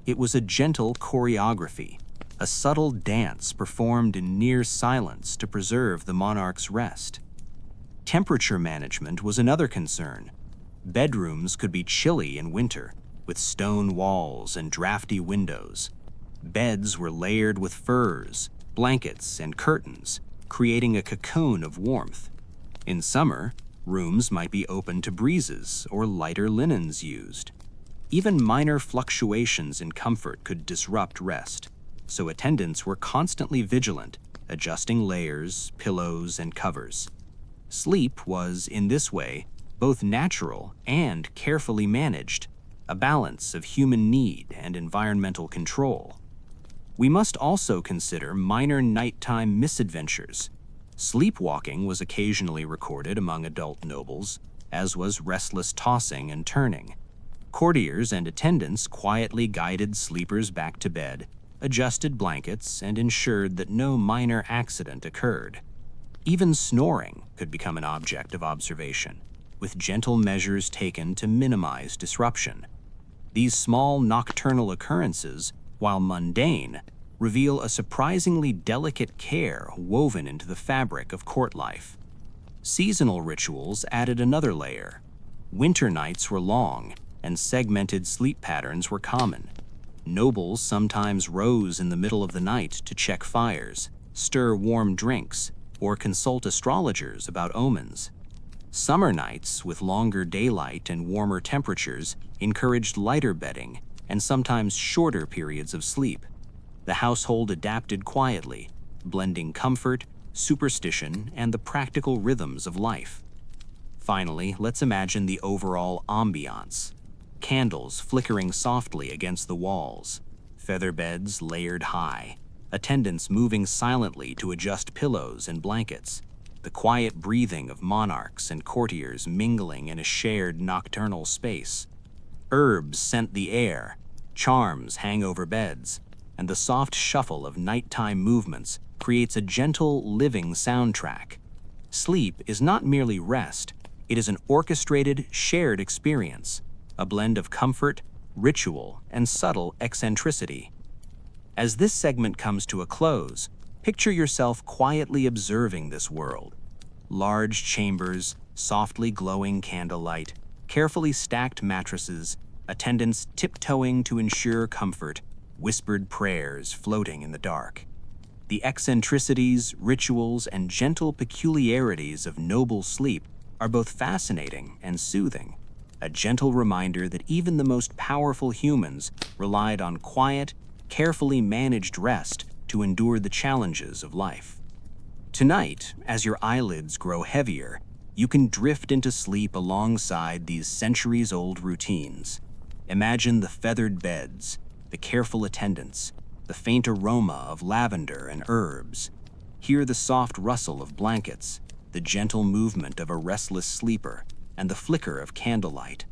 It was a gentle choreography, a subtle dance performed in near silence to preserve the monarch's rest. Temperature management was another concern. Bedrooms could be chilly in winter, with stone walls and drafty windows. Beds were layered with furs, blankets, and curtains, creating a cocoon of warmth. In summer, rooms might be open to breezes or lighter linens used. Even minor fluctuations in comfort could disrupt rest, so attendants were constantly vigilant, adjusting layers, pillows, and covers. Sleep was, in this way, both natural and carefully managed, a balance of human need and environmental control. We must also consider minor nighttime misadventures. Sleepwalking was occasionally recorded among adult nobles, as was restless tossing and turning. Courtiers and attendants quietly guided sleepers back to bed, adjusted blankets, and ensured that no minor accident occurred. Even snoring could become an object of observation, with gentle measures taken to minimize disruption. These small nocturnal occurrences, while mundane, reveal a surprisingly delicate care woven into the fabric of court life. Seasonal rituals added another layer. Winter nights were long, and segmented sleep patterns were common. Nobles sometimes rose in the middle of the night to check fires, stir warm drinks, or consult astrologers about omens. Summer nights, with longer daylight and warmer temperatures, encouraged lighter bedding and sometimes shorter periods of sleep. The household adapted quietly, blending comfort, superstition, and the practical rhythms of life. Finally, let's imagine the overall ambiance. Candles flickering softly against the walls, feather beds layered high, attendants moving silently to adjust pillows and blankets, the quiet breathing of monarchs and courtiers mingling in a shared nocturnal space. Herbs scent the air, charms hang over beds, and the soft shuffle of nighttime movements creates a gentle, living soundtrack. Sleep is not merely rest, it is an orchestrated, shared experience, a blend of comfort, ritual, and subtle eccentricity. As this segment comes to a close, picture yourself quietly observing this world. Large chambers, softly glowing candlelight, carefully stacked mattresses, attendants tiptoeing to ensure comfort, whispered prayers floating in the dark. The eccentricities, rituals, and gentle peculiarities of noble sleep are both fascinating and soothing, a gentle reminder that even the most powerful humans relied on quiet, carefully managed rest to endure the challenges of life. Tonight, as your eyelids grow heavier, you can drift into sleep alongside these centuries-old routines. Imagine the feathered beds, the careful attendants, the faint aroma of lavender and herbs. Hear the soft rustle of blankets, the gentle movement of a restless sleeper, and the flicker of candlelight.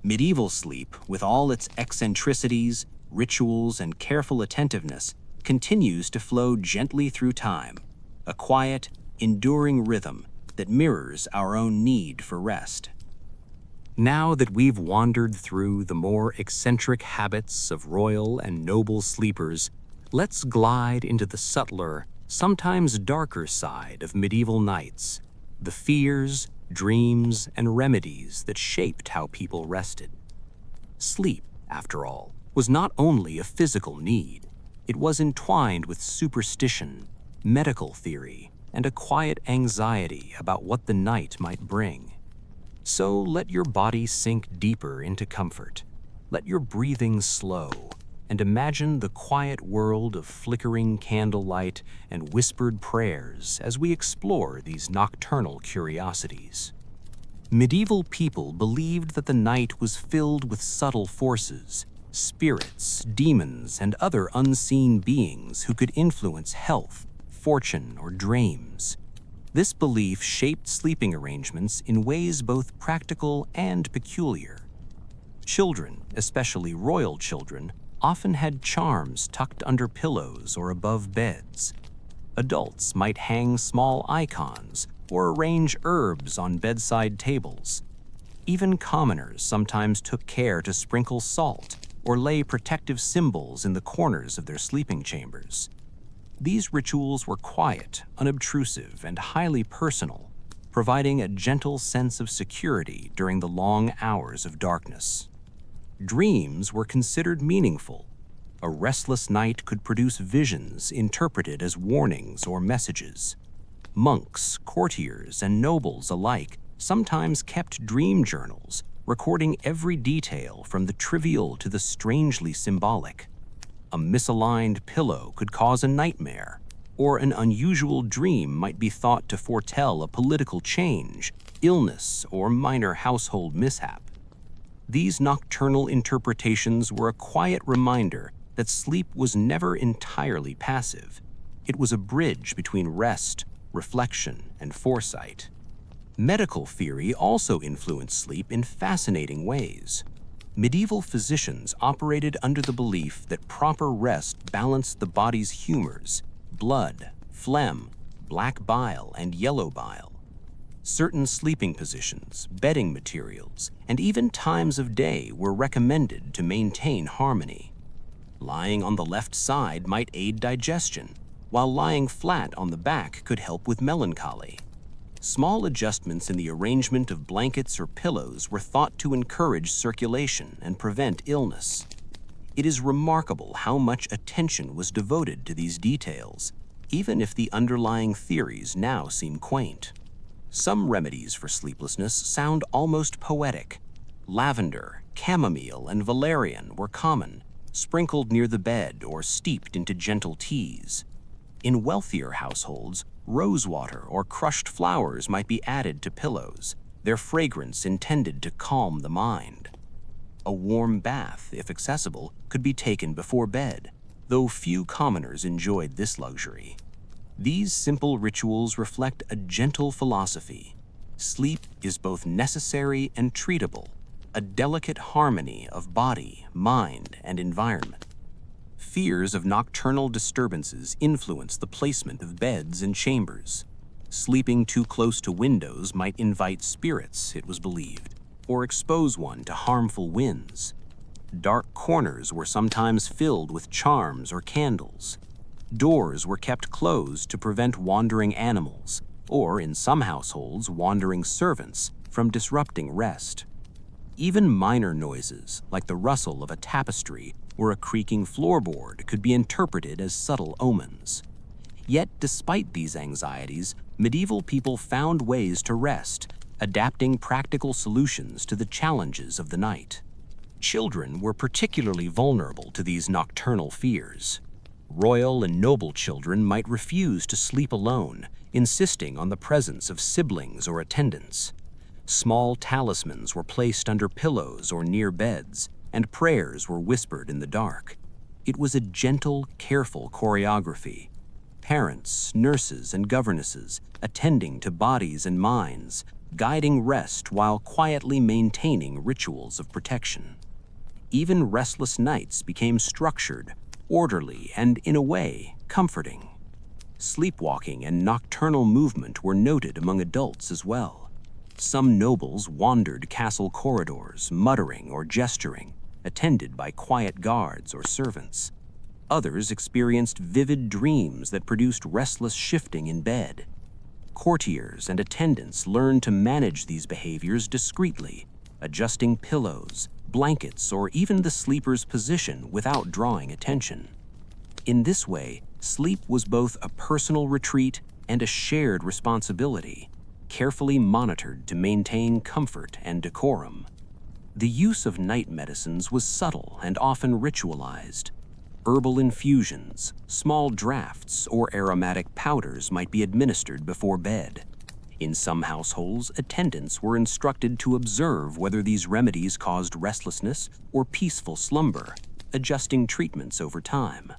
Medieval sleep, with all its eccentricities, rituals, and careful attentiveness, continues to flow gently through time, a quiet, enduring rhythm that mirrors our own need for rest. Now that we've wandered through the more eccentric habits of royal and noble sleepers, let's glide into the subtler, sometimes darker side of medieval nights, the fears, dreams, and remedies that shaped how people rested. Sleep, after all, was not only a physical need. It was entwined with superstition, medical theory, and a quiet anxiety about what the night might bring. So let your body sink deeper into comfort. Let your breathing slow, and imagine the quiet world of flickering candlelight and whispered prayers as we explore these nocturnal curiosities. Medieval people believed that the night was filled with subtle forces, spirits, demons, and other unseen beings who could influence health, fortune, or dreams. This belief shaped sleeping arrangements in ways both practical and peculiar. Children, especially royal children, often had charms tucked under pillows or above beds. Adults might hang small icons or arrange herbs on bedside tables. Even commoners sometimes took care to sprinkle salt, or lay protective symbols in the corners of their sleeping chambers. These rituals were quiet, unobtrusive, and highly personal, providing a gentle sense of security during the long hours of darkness. Dreams were considered meaningful. A restless night could produce visions interpreted as warnings or messages. Monks, courtiers, and nobles alike sometimes kept dream journals, recording every detail from the trivial to the strangely symbolic. A misaligned pillow could cause a nightmare, or an unusual dream might be thought to foretell a political change, illness, or minor household mishap. These nocturnal interpretations were a quiet reminder that sleep was never entirely passive. It was a bridge between rest, reflection, and foresight. Medical theory also influenced sleep in fascinating ways. Medieval physicians operated under the belief that proper rest balanced the body's humors: blood, phlegm, black bile, and yellow bile. Certain sleeping positions, bedding materials, and even times of day were recommended to maintain harmony. Lying on the left side might aid digestion, while lying flat on the back could help with melancholy. Small adjustments in the arrangement of blankets or pillows were thought to encourage circulation and prevent illness. It is remarkable how much attention was devoted to these details, even if the underlying theories now seem quaint. Some remedies for sleeplessness sound almost poetic. Lavender, chamomile, and valerian were common, sprinkled near the bed or steeped into gentle teas. In wealthier households, rosewater or crushed flowers might be added to pillows, their fragrance intended to calm the mind. A warm bath, if accessible, could be taken before bed, though few commoners enjoyed this luxury. These simple rituals reflect a gentle philosophy. Sleep is both necessary and treatable, a delicate harmony of body, mind, and environment. Fears of nocturnal disturbances influence the placement of beds and chambers. Sleeping too close to windows might invite spirits, it was believed, or expose one to harmful winds. Dark corners were sometimes filled with charms or candles. Doors were kept closed to prevent wandering animals, or in some households, wandering servants, from disrupting rest. Even minor noises, like the rustle of a tapestry or a creaking floorboard, could be interpreted as subtle omens. Yet, despite these anxieties, medieval people found ways to rest, adapting practical solutions to the challenges of the night. Children were particularly vulnerable to these nocturnal fears. Royal and noble children might refuse to sleep alone, insisting on the presence of siblings or attendants. Small talismans were placed under pillows or near beds, and prayers were whispered in the dark. It was a gentle, careful choreography. Parents, nurses, and governesses attending to bodies and minds, guiding rest while quietly maintaining rituals of protection. Even restless nights became structured, orderly, and, in a way, comforting. Sleepwalking and nocturnal movement were noted among adults as well. Some nobles wandered castle corridors, muttering or gesturing, attended by quiet guards or servants. Others experienced vivid dreams that produced restless shifting in bed. Courtiers and attendants learned to manage these behaviors discreetly, adjusting pillows, blankets, or even the sleeper's position without drawing attention. In this way, sleep was both a personal retreat and a shared responsibility, carefully monitored to maintain comfort and decorum. The use of night medicines was subtle and often ritualized. Herbal infusions, small drafts, or aromatic powders might be administered before bed. In some households, attendants were instructed to observe whether these remedies caused restlessness or peaceful slumber, adjusting treatments over time.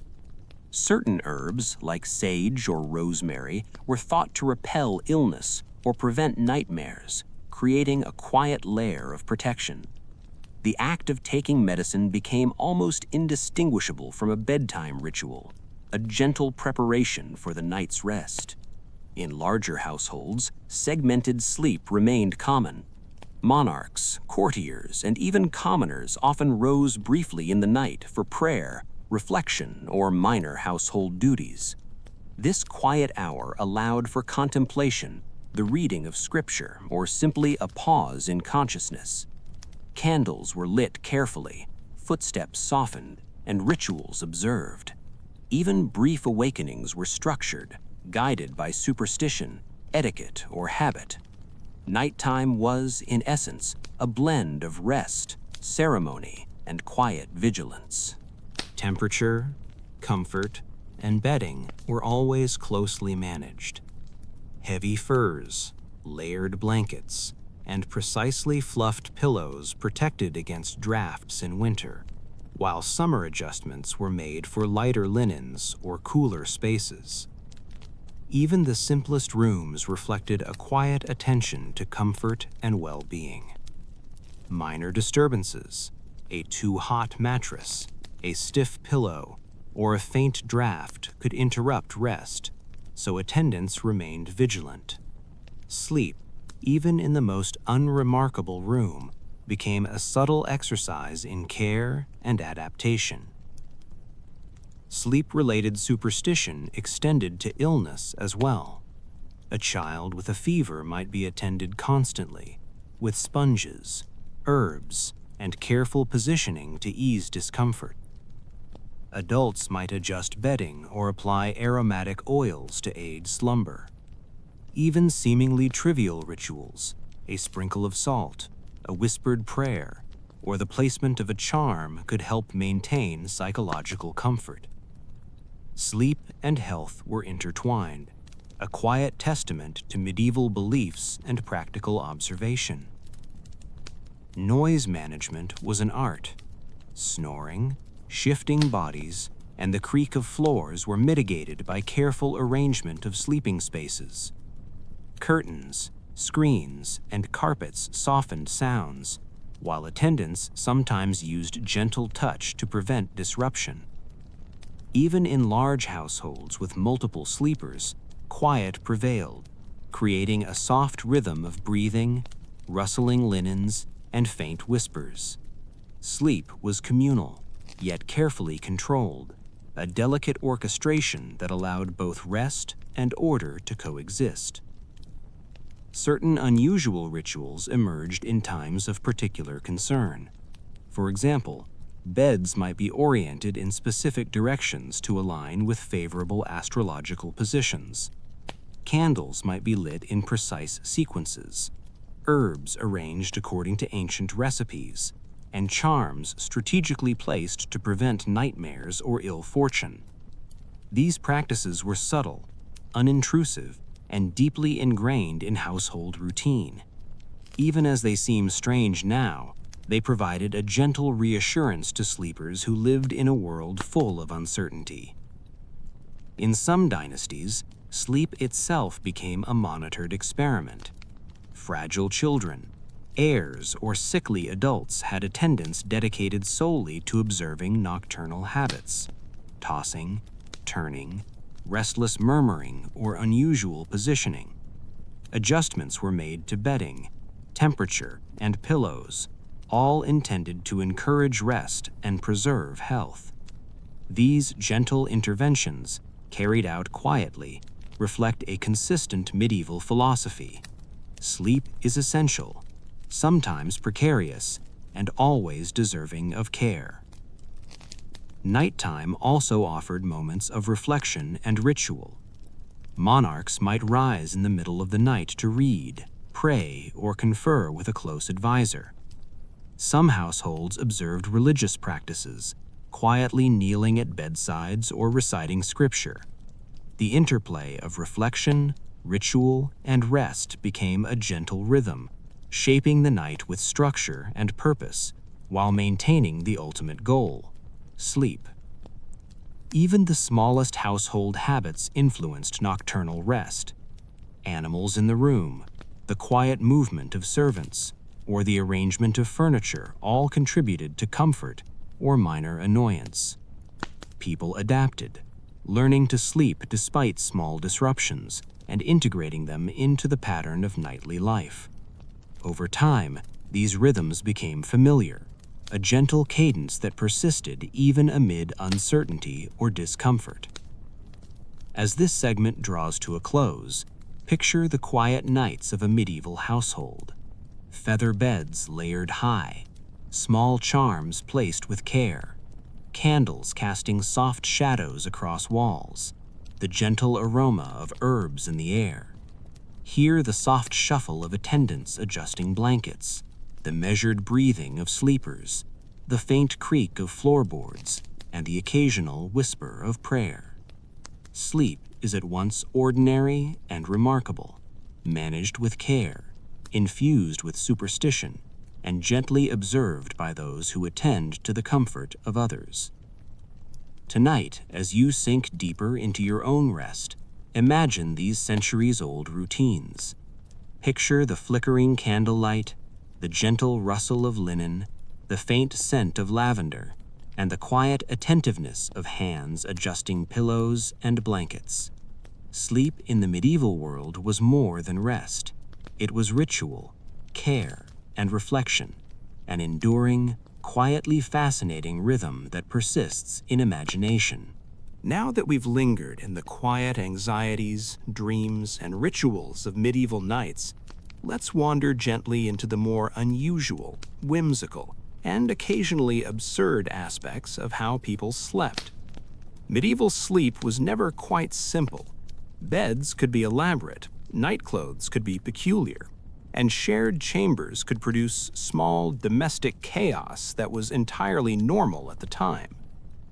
Certain herbs, like sage or rosemary, were thought to repel illness or prevent nightmares, creating a quiet layer of protection. The act of taking medicine became almost indistinguishable from a bedtime ritual, a gentle preparation for the night's rest. In larger households, segmented sleep remained common. Monarchs, courtiers, and even commoners often rose briefly in the night for prayer, reflection, or minor household duties. This quiet hour allowed for contemplation, the reading of scripture, or simply a pause in consciousness. Candles were lit carefully, footsteps softened, and rituals observed. Even brief awakenings were structured, guided by superstition, etiquette, or habit. Nighttime was, in essence, a blend of rest, ceremony, and quiet vigilance. Temperature, comfort, and bedding were always closely managed. Heavy furs, layered blankets, and precisely fluffed pillows protected against drafts in winter, while summer adjustments were made for lighter linens or cooler spaces. Even the simplest rooms reflected a quiet attention to comfort and well-being. Minor disturbances, a too-hot mattress, a stiff pillow, or a faint draft could interrupt rest, so attendants remained vigilant. Sleep, even in the most unremarkable room, became a subtle exercise in care and adaptation. Sleep-related superstition extended to illness as well. A child with a fever might be attended constantly, with sponges, herbs, and careful positioning to ease discomfort. Adults might adjust bedding or apply aromatic oils to aid slumber. Even seemingly trivial rituals, a sprinkle of salt, a whispered prayer, or the placement of a charm could help maintain psychological comfort. Sleep and health were intertwined, a quiet testament to medieval beliefs and practical observation. Noise management was an art. Snoring, shifting bodies, and the creak of floors were mitigated by careful arrangement of sleeping spaces. Curtains, screens, and carpets softened sounds, while attendants sometimes used gentle touch to prevent disruption. Even in large households with multiple sleepers, quiet prevailed, creating a soft rhythm of breathing, rustling linens, and faint whispers. Sleep was communal, yet carefully controlled, a delicate orchestration that allowed both rest and order to coexist. Certain unusual rituals emerged in times of particular concern. For example, beds might be oriented in specific directions to align with favorable astrological positions. Candles might be lit in precise sequences, herbs arranged according to ancient recipes, and charms strategically placed to prevent nightmares or ill fortune. These practices were subtle, unintrusive, and deeply ingrained in household routine. Even as they seem strange now, they provided a gentle reassurance to sleepers who lived in a world full of uncertainty. In some dynasties, sleep itself became a monitored experiment. Fragile children, heirs, or sickly adults had attendants dedicated solely to observing nocturnal habits, tossing, turning, restless murmuring, or unusual positioning. Adjustments were made to bedding, temperature, and pillows, all intended to encourage rest and preserve health. These gentle interventions, carried out quietly, reflect a consistent medieval philosophy. Sleep is essential, sometimes precarious, and always deserving of care. Nighttime also offered moments of reflection and ritual. Monarchs might rise in the middle of the night to read, pray, or confer with a close advisor. Some households observed religious practices, quietly kneeling at bedsides or reciting scripture. The interplay of reflection, ritual, and rest became a gentle rhythm, shaping the night with structure and purpose, while maintaining the ultimate goal: sleep. Even the smallest household habits influenced nocturnal rest. Animals in the room, the quiet movement of servants, or the arrangement of furniture all contributed to comfort or minor annoyance. People adapted, learning to sleep despite small disruptions and integrating them into the pattern of nightly life. Over time, These rhythms became familiar, a gentle cadence that persisted even amid uncertainty or discomfort. As this segment draws to a close, picture the quiet nights of a medieval household. Feather beds layered high, small charms placed with care, candles casting soft shadows across walls, the gentle aroma of herbs in the air. Hear the soft shuffle of attendants adjusting blankets, the measured breathing of sleepers, the faint creak of floorboards, and the occasional whisper of prayer. Sleep is at once ordinary and remarkable, managed with care, infused with superstition, and gently observed by those who attend to the comfort of others. Tonight, as you sink deeper into your own rest, imagine these centuries-old routines. Picture the flickering candlelight, the gentle rustle of linen, the faint scent of lavender, and the quiet attentiveness of hands adjusting pillows and blankets. Sleep in the medieval world was more than rest. It was ritual, care, and reflection, an enduring, quietly fascinating rhythm that persists in imagination. Now that we've lingered in the quiet anxieties, dreams, and rituals of medieval nights, let's wander gently into the more unusual, whimsical, and occasionally absurd aspects of how people slept. Medieval sleep was never quite simple. Beds could be elaborate, nightclothes could be peculiar, and shared chambers could produce small domestic chaos that was entirely normal at the time.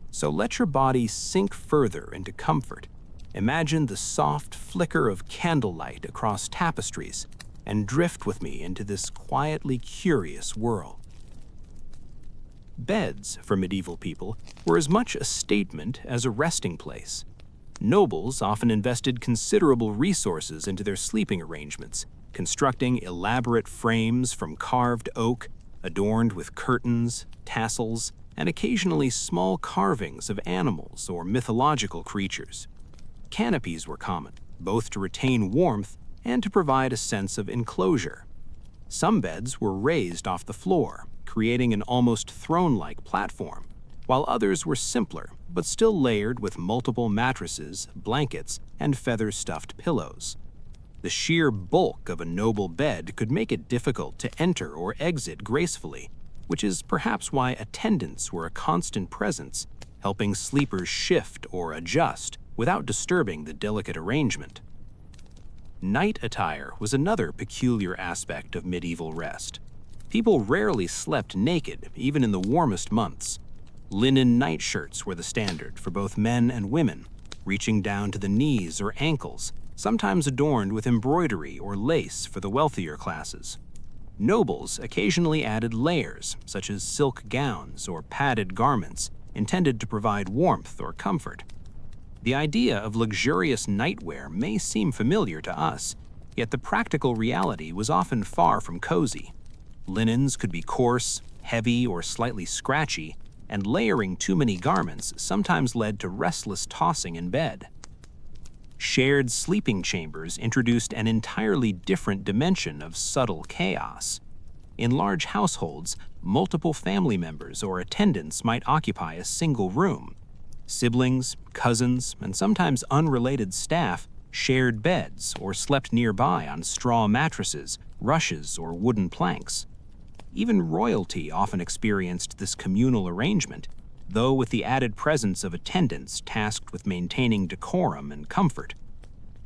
So let your body sink further into comfort. Imagine the soft flicker of candlelight across tapestries, and drift with me into this quietly curious world. Beds, for medieval people, were as much a statement as a resting place. Nobles often invested considerable resources into their sleeping arrangements, constructing elaborate frames from carved oak, adorned with curtains, tassels, and occasionally small carvings of animals or mythological creatures. Canopies were common, both to retain warmth and to provide a sense of enclosure. Some beds were raised off the floor, creating an almost throne-like platform, while others were simpler, but still layered with multiple mattresses, blankets, and feather-stuffed pillows. The sheer bulk of a noble bed could make it difficult to enter or exit gracefully, which is perhaps why attendants were a constant presence, helping sleepers shift or adjust without disturbing the delicate arrangement. Night attire was another peculiar aspect of medieval rest. People rarely slept naked, even in the warmest months. Linen nightshirts were the standard for both men and women, reaching down to the knees or ankles, sometimes adorned with embroidery or lace for the wealthier classes. Nobles occasionally added layers, such as silk gowns or padded garments, intended to provide warmth or comfort. The idea of luxurious nightwear may seem familiar to us, yet the practical reality was often far from cozy. Linens could be coarse, heavy, or slightly scratchy, and layering too many garments sometimes led to restless tossing in bed. Shared sleeping chambers introduced an entirely different dimension of subtle chaos. In large households, multiple family members or attendants might occupy a single room. Siblings, cousins, and sometimes unrelated staff shared beds or slept nearby on straw mattresses, rushes, or wooden planks. Even royalty often experienced this communal arrangement, though with the added presence of attendants tasked with maintaining decorum and comfort.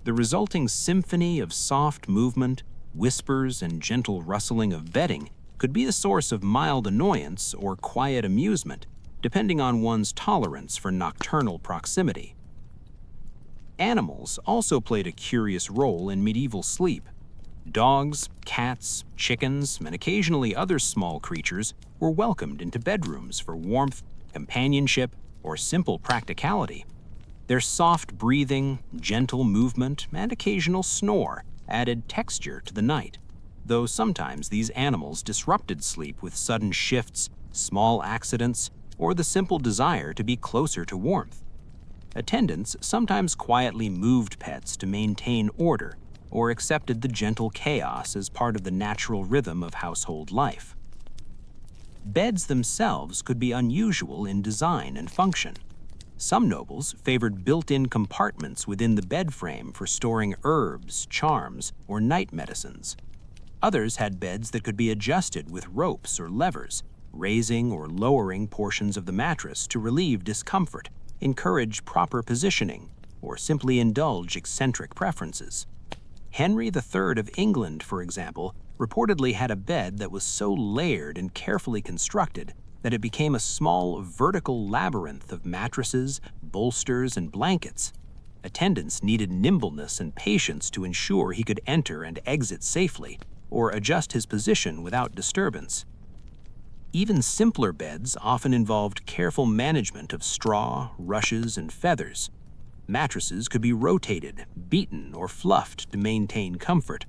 The resulting symphony of soft movement, whispers, and gentle rustling of bedding could be a source of mild annoyance or quiet amusement, depending on one's tolerance for nocturnal proximity. Animals also played a curious role in medieval sleep. Dogs, cats, chickens, and occasionally other small creatures were welcomed into bedrooms for warmth, companionship, or simple practicality. Their soft breathing, gentle movement, and occasional snore added texture to the night, though sometimes these animals disrupted sleep with sudden shifts, small accidents, or the simple desire to be closer to warmth. Attendants sometimes quietly moved pets to maintain order, or accepted the gentle chaos as part of the natural rhythm of household life. Beds themselves could be unusual in design and function. Some nobles favored built-in compartments within the bed frame for storing herbs, charms, or night medicines. Others had beds that could be adjusted with ropes or levers, raising or lowering portions of the mattress to relieve discomfort, encourage proper positioning, or simply indulge eccentric preferences. Henry III of England, for example, reportedly had a bed that was so layered and carefully constructed that it became a small vertical labyrinth of mattresses, bolsters, and blankets. Attendants needed nimbleness and patience to ensure he could enter and exit safely, or adjust his position without disturbance. Even simpler beds often involved careful management of straw, rushes, and feathers. Mattresses could be rotated, beaten, or fluffed to maintain comfort.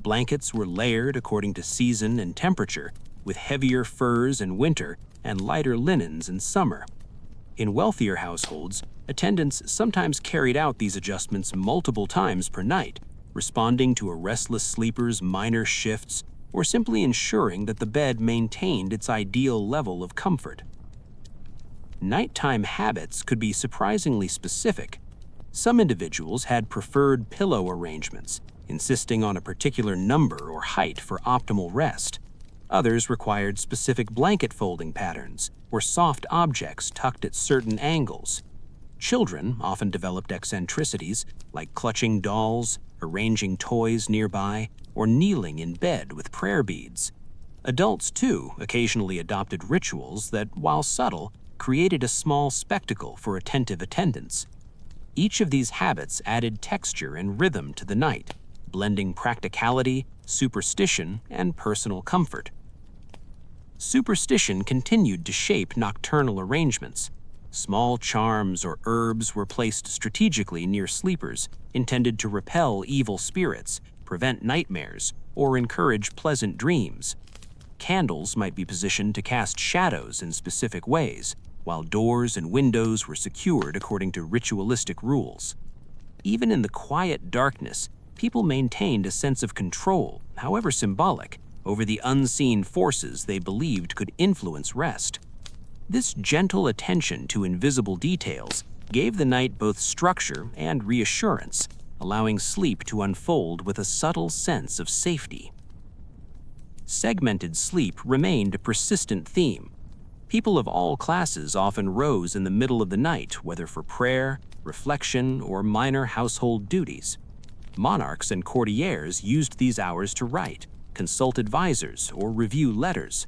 Blankets were layered according to season and temperature, with heavier furs in winter and lighter linens in summer. In wealthier households, attendants sometimes carried out these adjustments multiple times per night, responding to a restless sleeper's minor shifts or simply ensuring that the bed maintained its ideal level of comfort. Nighttime habits could be surprisingly specific. Some individuals had preferred pillow arrangements, insisting on a particular number or height for optimal rest. Others required specific blanket folding patterns or soft objects tucked at certain angles. Children often developed eccentricities like clutching dolls, arranging toys nearby, or kneeling in bed with prayer beads. Adults, too, occasionally adopted rituals that, while subtle, created a small spectacle for attentive attendants. Each of these habits added texture and rhythm to the night, blending practicality, superstition, and personal comfort. Superstition continued to shape nocturnal arrangements. Small charms or herbs were placed strategically near sleepers, intended to repel evil spirits, prevent nightmares, or encourage pleasant dreams. Candles might be positioned to cast shadows in specific ways, while doors and windows were secured according to ritualistic rules. Even in the quiet darkness, people maintained a sense of control, however symbolic, over the unseen forces they believed could influence rest. This gentle attention to invisible details gave the night both structure and reassurance, allowing sleep to unfold with a subtle sense of safety. Segmented sleep remained a persistent theme. People of all classes often rose in the middle of the night, whether for prayer, reflection, or minor household duties. Monarchs and courtiers used these hours to write, consult advisors, or review letters.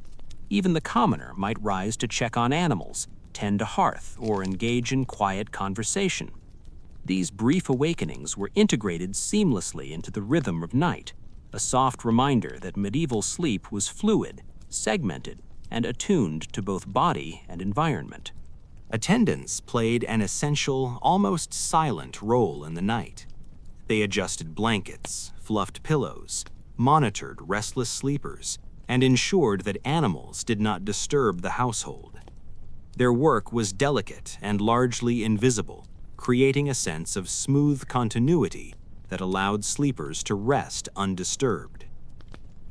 Even the commoner might rise to check on animals, tend a hearth, or engage in quiet conversation. These brief awakenings were integrated seamlessly into the rhythm of night, a soft reminder that medieval sleep was fluid, segmented, and attuned to both body and environment. Attendants played an essential, almost silent role in the night. They adjusted blankets, fluffed pillows, monitored restless sleepers, and ensured that animals did not disturb the household. Their work was delicate and largely invisible, creating a sense of smooth continuity that allowed sleepers to rest undisturbed.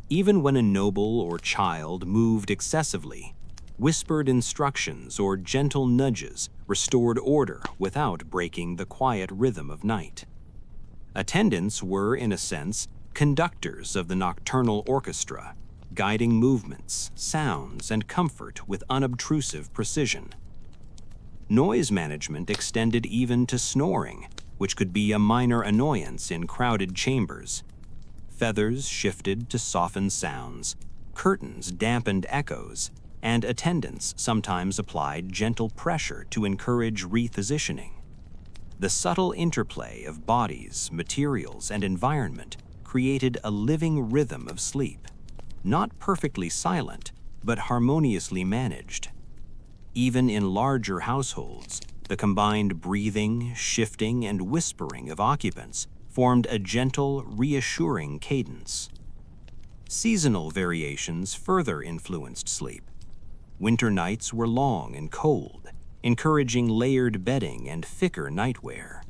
Even when a noble or child moved excessively, whispered instructions or gentle nudges restored order without breaking the quiet rhythm of night. Attendants were, in a sense, conductors of the nocturnal orchestra, guiding movements, sounds, and comfort with unobtrusive precision. Noise management extended even to snoring, which could be a minor annoyance in crowded chambers. Feathers shifted to soften sounds, curtains dampened echoes, and attendants sometimes applied gentle pressure to encourage repositioning. The subtle interplay of bodies, materials, and environment created a living rhythm of sleep, not perfectly silent, but harmoniously managed. Even in larger households, the combined breathing, shifting, and whispering of occupants formed a gentle, reassuring cadence. Seasonal variations further influenced sleep. Winter nights were long and cold, encouraging layered bedding and thicker nightwear.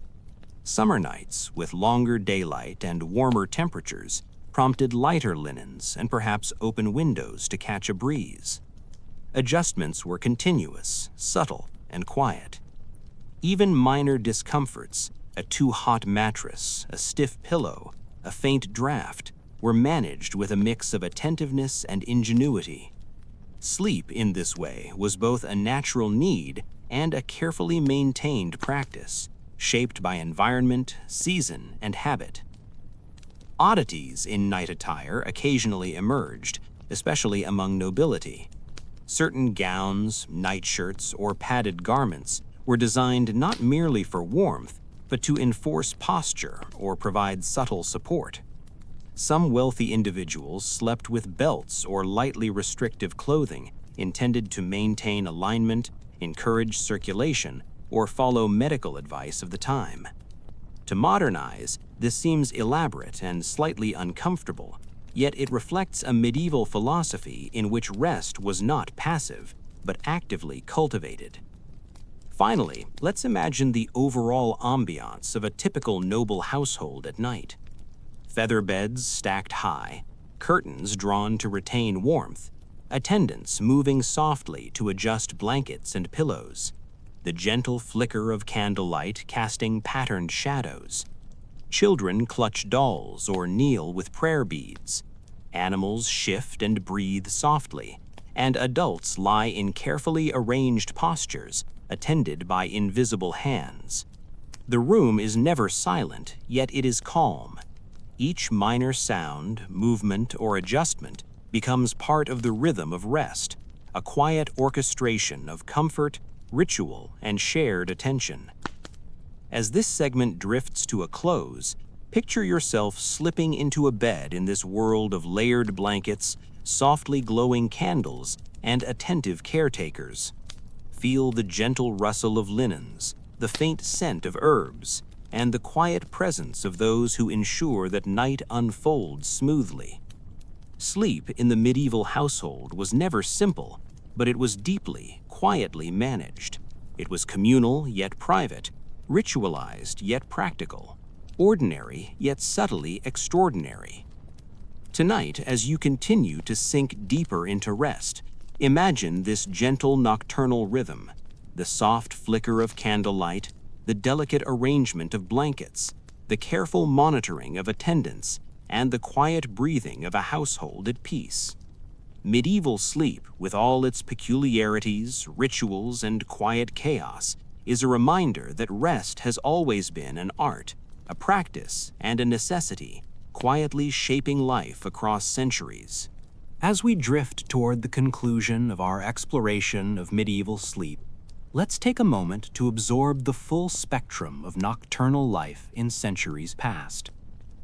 Summer nights, with longer daylight and warmer temperatures, prompted lighter linens and perhaps open windows to catch a breeze. Adjustments were continuous, subtle, and quiet. Even minor discomforts, a too hot mattress, a stiff pillow, a faint draft, were managed with a mix of attentiveness and ingenuity. Sleep, in this way, was both a natural need and a carefully maintained practice, shaped by environment, season, and habit. Oddities in night attire occasionally emerged, especially among nobility. Certain gowns, nightshirts, or padded garments were designed not merely for warmth, but to enforce posture or provide subtle support. Some wealthy individuals slept with belts or lightly restrictive clothing intended to maintain alignment, encourage circulation, or follow medical advice of the time. To modernize, this seems elaborate and slightly uncomfortable, yet it reflects a medieval philosophy in which rest was not passive, but actively cultivated. Finally, let's imagine the overall ambiance of a typical noble household at night. Feather beds stacked high, curtains drawn to retain warmth, attendants moving softly to adjust blankets and pillows, the gentle flicker of candlelight casting patterned shadows. Children clutch dolls or kneel with prayer beads. Animals shift and breathe softly, and adults lie in carefully arranged postures, attended by invisible hands. The room is never silent, yet it is calm. Each minor sound, movement, or adjustment becomes part of the rhythm of rest, a quiet orchestration of comfort, ritual, and shared attention. As this segment drifts to a close, picture yourself slipping into a bed in this world of layered blankets, softly glowing candles, and attentive caretakers. Feel the gentle rustle of linens, the faint scent of herbs, and the quiet presence of those who ensure that night unfolds smoothly. Sleep in the medieval household was never simple, but it was deeply, quietly managed. It was communal yet private, ritualized yet practical, ordinary yet subtly extraordinary. Tonight, as you continue to sink deeper into rest, imagine this gentle nocturnal rhythm, the soft flicker of candlelight, the delicate arrangement of blankets, the careful monitoring of attendants, and the quiet breathing of a household at peace. Medieval sleep, with all its peculiarities, rituals, and quiet chaos, is a reminder that rest has always been an art, a practice, and a necessity, quietly shaping life across centuries. As we drift toward the conclusion of our exploration of medieval sleep, let's take a moment to absorb the full spectrum of nocturnal life in centuries past.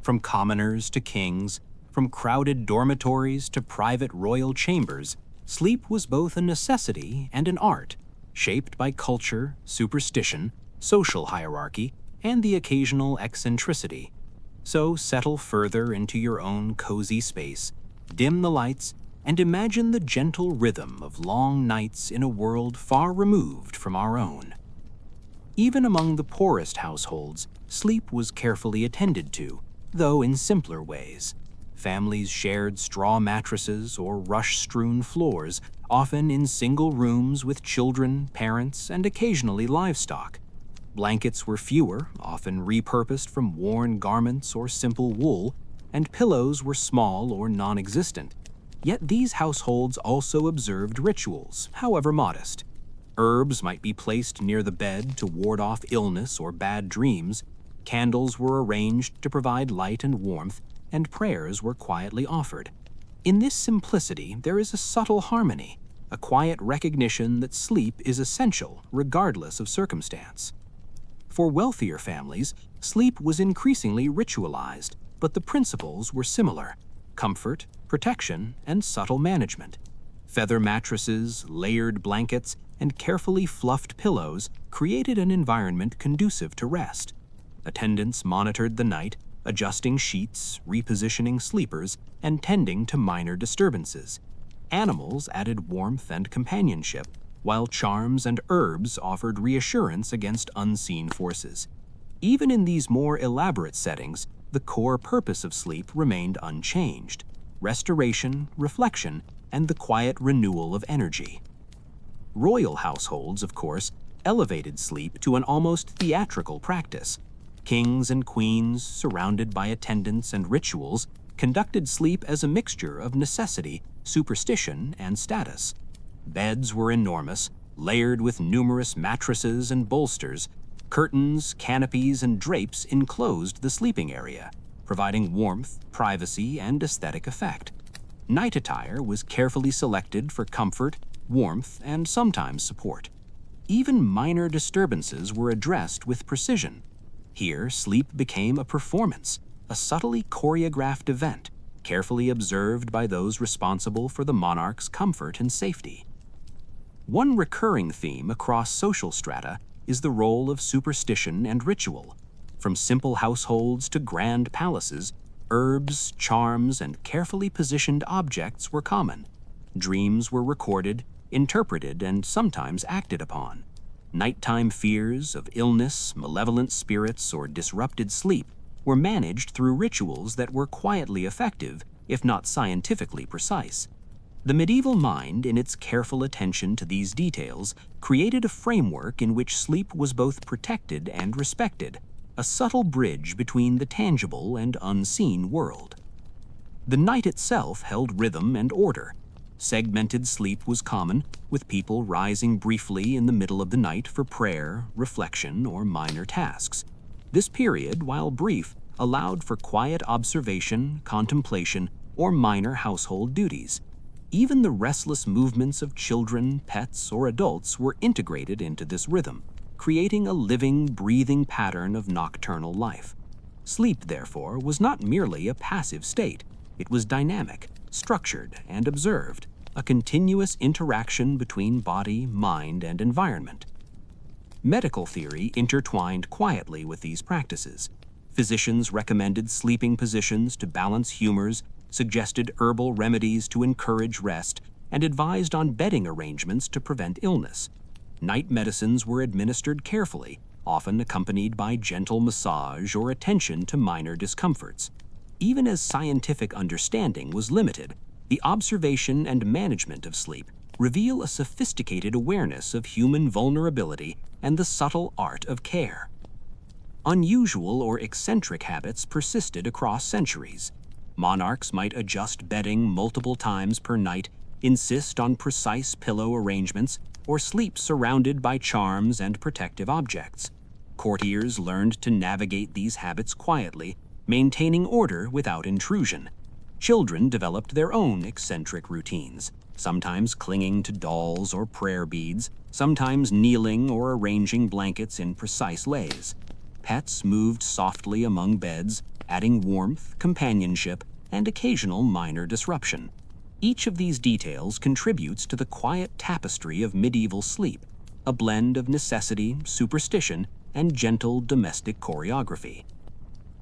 From commoners to kings, from crowded dormitories to private royal chambers, sleep was both a necessity and an art, shaped by culture, superstition, social hierarchy, and the occasional eccentricity. So settle further into your own cozy space, dim the lights, and imagine the gentle rhythm of long nights in a world far removed from our own. Even among the poorest households, sleep was carefully attended to, though in simpler ways. Families shared straw mattresses or rush-strewn floors, often in single rooms with children, parents, and occasionally livestock. Blankets were fewer, often repurposed from worn garments or simple wool, and pillows were small or non-existent. Yet these households also observed rituals, however modest. Herbs might be placed near the bed to ward off illness or bad dreams, candles were arranged to provide light and warmth, and prayers were quietly offered. In this simplicity, there is a subtle harmony, a quiet recognition that sleep is essential regardless of circumstance. For wealthier families, sleep was increasingly ritualized, but the principles were similar: comfort, protection, and subtle management. Feather mattresses, layered blankets, and carefully fluffed pillows created an environment conducive to rest. Attendants monitored the night, adjusting sheets, repositioning sleepers, and tending to minor disturbances. Animals added warmth and companionship, while charms and herbs offered reassurance against unseen forces. Even in these more elaborate settings, the core purpose of sleep remained unchanged: restoration, reflection, and the quiet renewal of energy. Royal households, of course, elevated sleep to an almost theatrical practice. Kings and queens, surrounded by attendants and rituals, conducted sleep as a mixture of necessity, superstition, and status. Beds were enormous, layered with numerous mattresses and bolsters. Curtains, canopies, and drapes enclosed the sleeping area, providing warmth, privacy, and aesthetic effect. Night attire was carefully selected for comfort, warmth, and sometimes support. Even minor disturbances were addressed with precision. Here, sleep became a performance, a subtly choreographed event, carefully observed by those responsible for the monarch's comfort and safety. One recurring theme across social strata is the role of superstition and ritual. From simple households to grand palaces, herbs, charms, and carefully positioned objects were common. Dreams were recorded, interpreted, and sometimes acted upon. Nighttime fears of illness, malevolent spirits, or disrupted sleep were managed through rituals that were quietly effective, if not scientifically precise. The medieval mind, in its careful attention to these details, created a framework in which sleep was both protected and respected, a subtle bridge between the tangible and unseen world. The night itself held rhythm and order. Segmented sleep was common, with people rising briefly in the middle of the night for prayer, reflection, or minor tasks. This period, while brief, allowed for quiet observation, contemplation, or minor household duties. Even the restless movements of children, pets, or adults were integrated into this rhythm, creating a living, breathing pattern of nocturnal life. Sleep, therefore, was not merely a passive state. It was dynamic, structured, and observed, a continuous interaction between body, mind, and environment. Medical theory intertwined quietly with these practices. Physicians recommended sleeping positions to balance humors, suggested herbal remedies to encourage rest, and advised on bedding arrangements to prevent illness. Night medicines were administered carefully, often accompanied by gentle massage or attention to minor discomforts. Even as scientific understanding was limited, the observation and management of sleep reveal a sophisticated awareness of human vulnerability and the subtle art of care. Unusual or eccentric habits persisted across centuries. Monarchs might adjust bedding multiple times per night, insist on precise pillow arrangements, or sleep surrounded by charms and protective objects. Courtiers learned to navigate these habits quietly, maintaining order without intrusion. Children developed their own eccentric routines, sometimes clinging to dolls or prayer beads, sometimes kneeling or arranging blankets in precise lays. Pets moved softly among beds, adding warmth, companionship, and occasional minor disruption. Each of these details contributes to the quiet tapestry of medieval sleep, a blend of necessity, superstition, and gentle domestic choreography.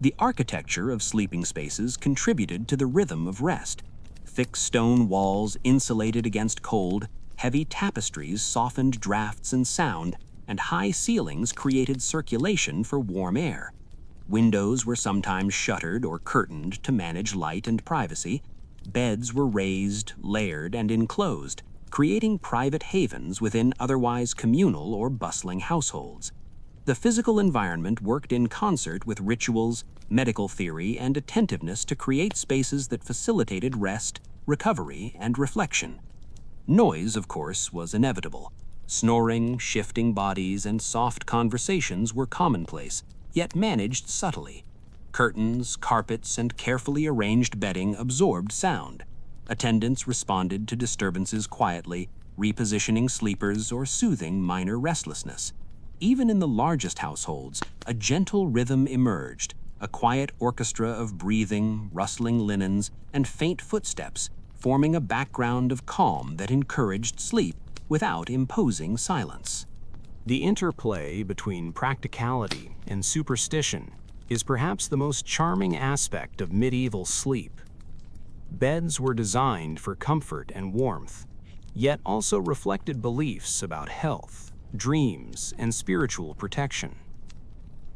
The architecture of sleeping spaces contributed to the rhythm of rest. Thick stone walls insulated against cold, heavy tapestries softened drafts and sound, and high ceilings created circulation for warm air. Windows were sometimes shuttered or curtained to manage light and privacy. Beds were raised, layered, and enclosed, creating private havens within otherwise communal or bustling households. The physical environment worked in concert with rituals, medical theory, and attentiveness to create spaces that facilitated rest, recovery, and reflection. Noise, of course, was inevitable. Snoring, shifting bodies, and soft conversations were commonplace, yet managed subtly. Curtains, carpets, and carefully arranged bedding absorbed sound. Attendants responded to disturbances quietly, repositioning sleepers or soothing minor restlessness. Even in the largest households, a gentle rhythm emerged, a quiet orchestra of breathing, rustling linens, and faint footsteps, forming a background of calm that encouraged sleep without imposing silence. The interplay between practicality and superstition is perhaps the most charming aspect of medieval sleep. Beds were designed for comfort and warmth, yet also reflected beliefs about health, dreams, and spiritual protection.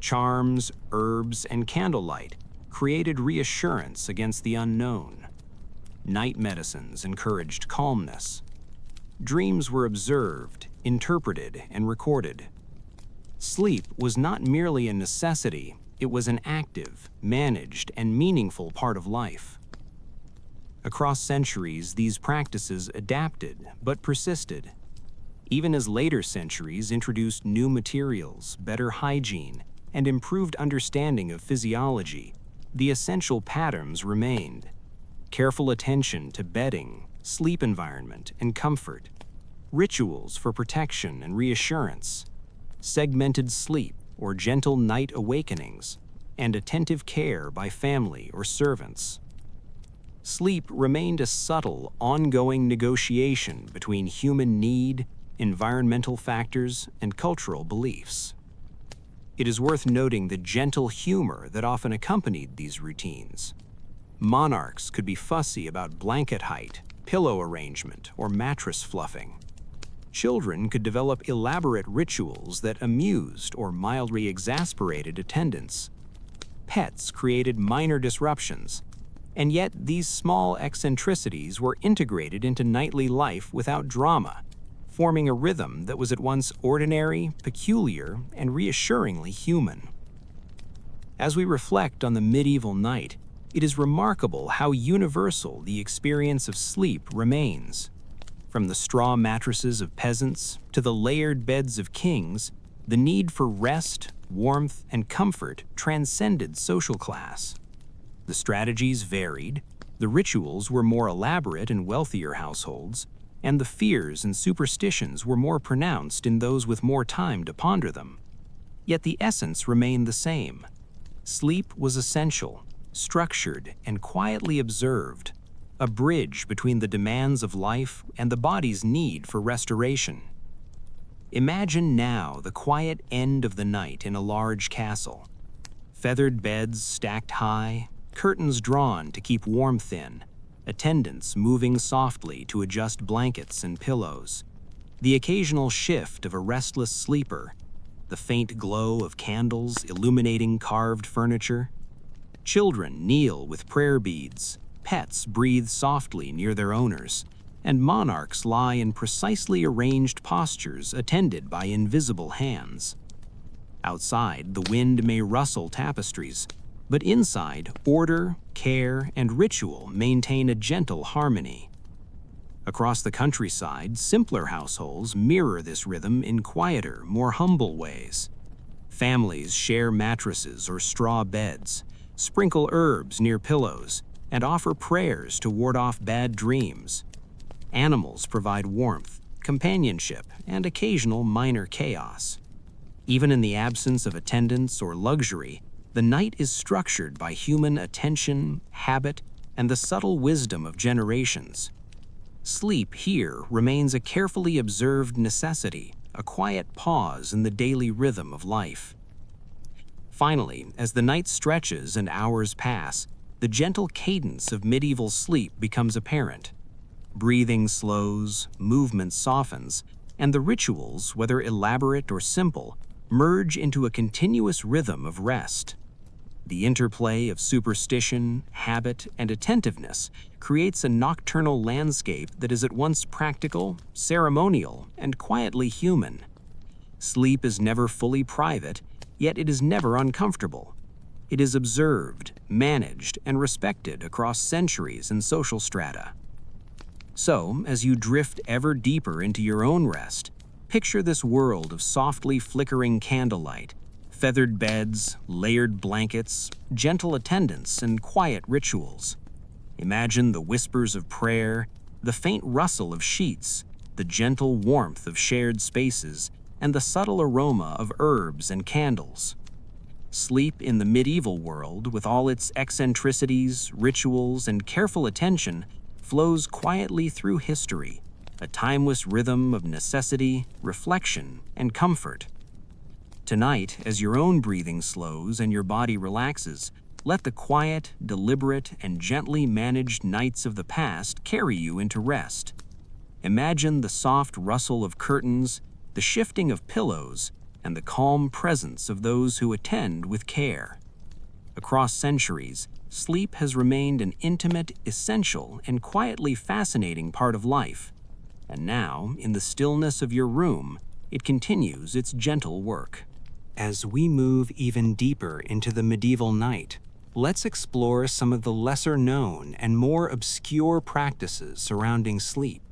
Charms, herbs, and candlelight created reassurance against the unknown. Night medicines encouraged calmness. Dreams were observed, interpreted, and recorded. Sleep was not merely a necessity, it was an active, managed, and meaningful part of life. Across centuries, these practices adapted but persisted. Even as later centuries introduced new materials, better hygiene, and improved understanding of physiology, the essential patterns remained. Careful attention to bedding, sleep environment, and comfort, rituals for protection and reassurance, segmented sleep or gentle night awakenings, and attentive care by family or servants. Sleep remained a subtle, ongoing negotiation between human need, environmental factors, and cultural beliefs. It is worth noting the gentle humor that often accompanied these routines. Monarchs could be fussy about blanket height, pillow arrangement, or mattress fluffing. Children could develop elaborate rituals that amused or mildly exasperated attendants. Pets created minor disruptions, and yet these small eccentricities were integrated into nightly life without drama, forming a rhythm that was at once ordinary, peculiar, and reassuringly human. As we reflect on the medieval night, it is remarkable how universal the experience of sleep remains. From the straw mattresses of peasants to the layered beds of kings, the need for rest, warmth, and comfort transcended social class. The strategies varied, the rituals were more elaborate in wealthier households, and the fears and superstitions were more pronounced in those with more time to ponder them. Yet the essence remained the same. Sleep was essential, structured, and quietly observed, a bridge between the demands of life and the body's need for restoration. Imagine now the quiet end of the night in a large castle. Feathered beds stacked high, curtains drawn to keep warmth in, attendants moving softly to adjust blankets and pillows, the occasional shift of a restless sleeper, the faint glow of candles illuminating carved furniture. Children kneel with prayer beads, pets breathe softly near their owners, and monarchs lie in precisely arranged postures attended by invisible hands. Outside, the wind may rustle tapestries, but inside, order, care, and ritual maintain a gentle harmony. Across the countryside, simpler households mirror this rhythm in quieter, more humble ways. Families share mattresses or straw beds, sprinkle herbs near pillows, and offer prayers to ward off bad dreams. Animals provide warmth, companionship, and occasional minor chaos. Even in the absence of attendants or luxury, the night is structured by human attention, habit, and the subtle wisdom of generations. Sleep here remains a carefully observed necessity, a quiet pause in the daily rhythm of life. Finally, as the night stretches and hours pass, the gentle cadence of medieval sleep becomes apparent. Breathing slows, movement softens, and the rituals, whether elaborate or simple, merge into a continuous rhythm of rest. The interplay of superstition, habit, and attentiveness creates a nocturnal landscape that is at once practical, ceremonial, and quietly human. Sleep is never fully private, yet it is never uncomfortable. It is observed, managed, and respected across centuries and social strata. So, as you drift ever deeper into your own rest, picture this world of softly flickering candlelight, feathered beds, layered blankets, gentle attendants, and quiet rituals. Imagine the whispers of prayer, the faint rustle of sheets, the gentle warmth of shared spaces, and the subtle aroma of herbs and candles. Sleep in the medieval world, with all its eccentricities, rituals, and careful attention, flows quietly through history, a timeless rhythm of necessity, reflection, and comfort. Tonight, as your own breathing slows and your body relaxes, let the quiet, deliberate, and gently managed nights of the past carry you into rest. Imagine the soft rustle of curtains, the shifting of pillows, and the calm presence of those who attend with care. Across centuries, sleep has remained an intimate, essential, and quietly fascinating part of life. And now, in the stillness of your room, it continues its gentle work. As we move even deeper into the medieval night, let's explore some of the lesser-known and more obscure practices surrounding sleep.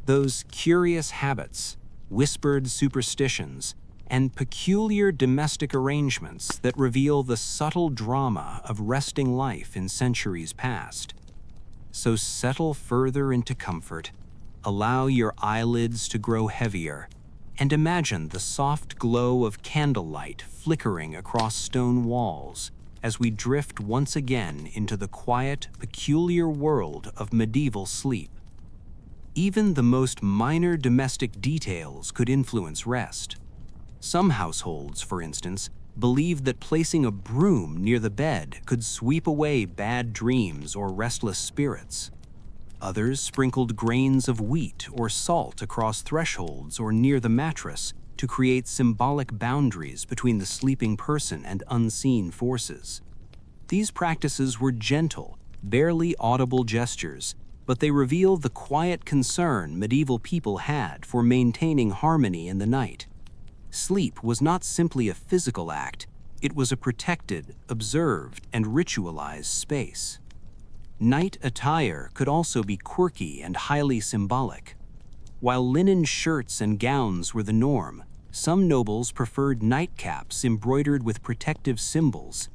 Those curious habits, whispered superstitions, and peculiar domestic arrangements that reveal the subtle drama of resting life in centuries past. So settle further into comfort, allow your eyelids to grow heavier, and imagine the soft glow of candlelight flickering across stone walls as we drift once again into the quiet, peculiar world of medieval sleep. Even the most minor domestic details could influence rest. Some households, for instance, believed that placing a broom near the bed could sweep away bad dreams or restless spirits. Others sprinkled grains of wheat or salt across thresholds or near the mattress to create symbolic boundaries between the sleeping person and unseen forces. These practices were gentle, barely audible gestures, but they reveal the quiet concern medieval people had for maintaining harmony in the night. Sleep was not simply a physical act, it was a protected, observed, and ritualized space. Night attire could also be quirky and highly symbolic. While linen shirts and gowns were the norm, some nobles preferred nightcaps embroidered with protective symbols.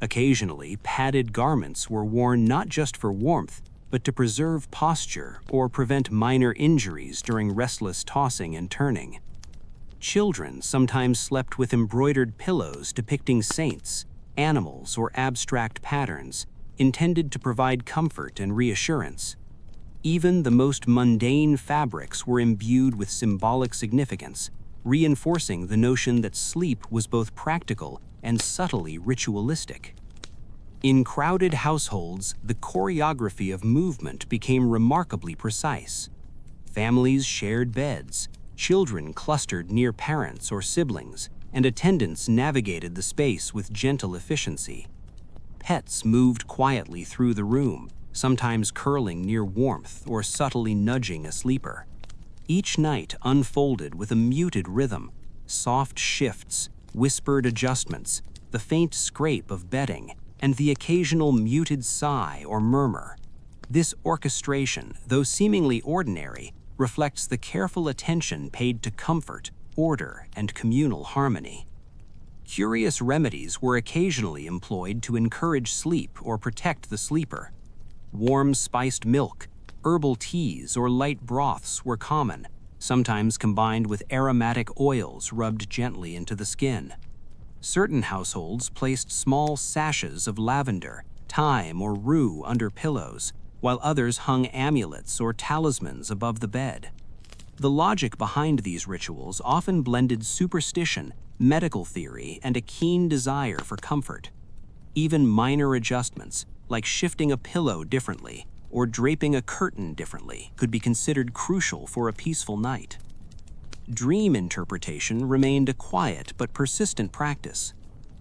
Occasionally, padded garments were worn not just for warmth, but to preserve posture or prevent minor injuries during restless tossing and turning. Children sometimes slept with embroidered pillows depicting saints, animals, or abstract patterns, intended to provide comfort and reassurance. Even the most mundane fabrics were imbued with symbolic significance, reinforcing the notion that sleep was both practical and subtly ritualistic. In crowded households, the choreography of movement became remarkably precise. Families shared beds, children clustered near parents or siblings, and attendants navigated the space with gentle efficiency. Pets moved quietly through the room, sometimes curling near warmth or subtly nudging a sleeper. Each night unfolded with a muted rhythm, soft shifts, whispered adjustments, the faint scrape of bedding, and the occasional muted sigh or murmur. This orchestration, though seemingly ordinary, reflects the careful attention paid to comfort, order, and communal harmony. Curious remedies were occasionally employed to encourage sleep or protect the sleeper. Warm spiced milk, herbal teas, or light broths were common, sometimes combined with aromatic oils rubbed gently into the skin. Certain households placed small sachets of lavender, thyme, or rue under pillows, while others hung amulets or talismans above the bed. The logic behind these rituals often blended superstition, medical theory, and a keen desire for comfort. Even minor adjustments, like shifting a pillow differently or draping a curtain differently, could be considered crucial for a peaceful night. Dream interpretation remained a quiet but persistent practice.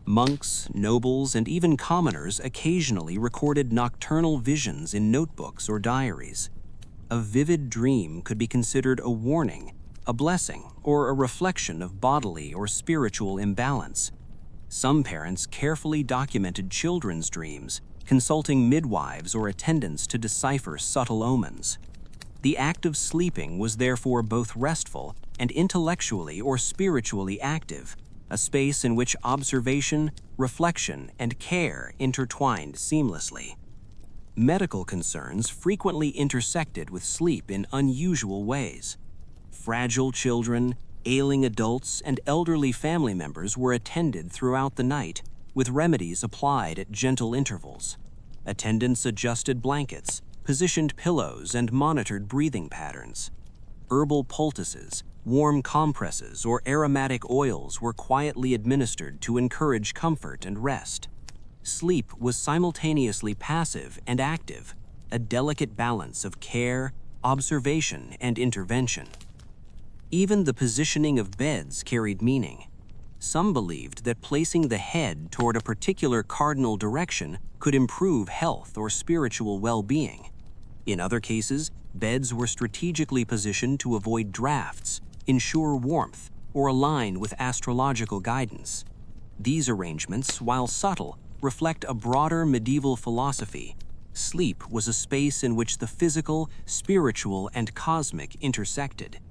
Monks, nobles, and even commoners occasionally recorded nocturnal visions in notebooks or diaries. A vivid dream could be considered a warning, a blessing, or a reflection of bodily or spiritual imbalance. Some parents carefully documented children's dreams, consulting midwives or attendants to decipher subtle omens. The act of sleeping was therefore both restful and intellectually or spiritually active, a space in which observation, reflection, and care intertwined seamlessly. Medical concerns frequently intersected with sleep in unusual ways. Fragile children, ailing adults, and elderly family members were attended throughout the night, with remedies applied at gentle intervals. Attendants adjusted blankets, positioned pillows, and monitored breathing patterns. Herbal poultices, warm compresses, or aromatic oils were quietly administered to encourage comfort and rest. Sleep was simultaneously passive and active, a delicate balance of care, observation, and intervention. Even the positioning of beds carried meaning. Some believed that placing the head toward a particular cardinal direction could improve health or spiritual well-being. In other cases, beds were strategically positioned to avoid drafts, ensure warmth, or align with astrological guidance. These arrangements, while subtle, reflect a broader medieval philosophy. Sleep was a space in which the physical, spiritual, and cosmic intersected.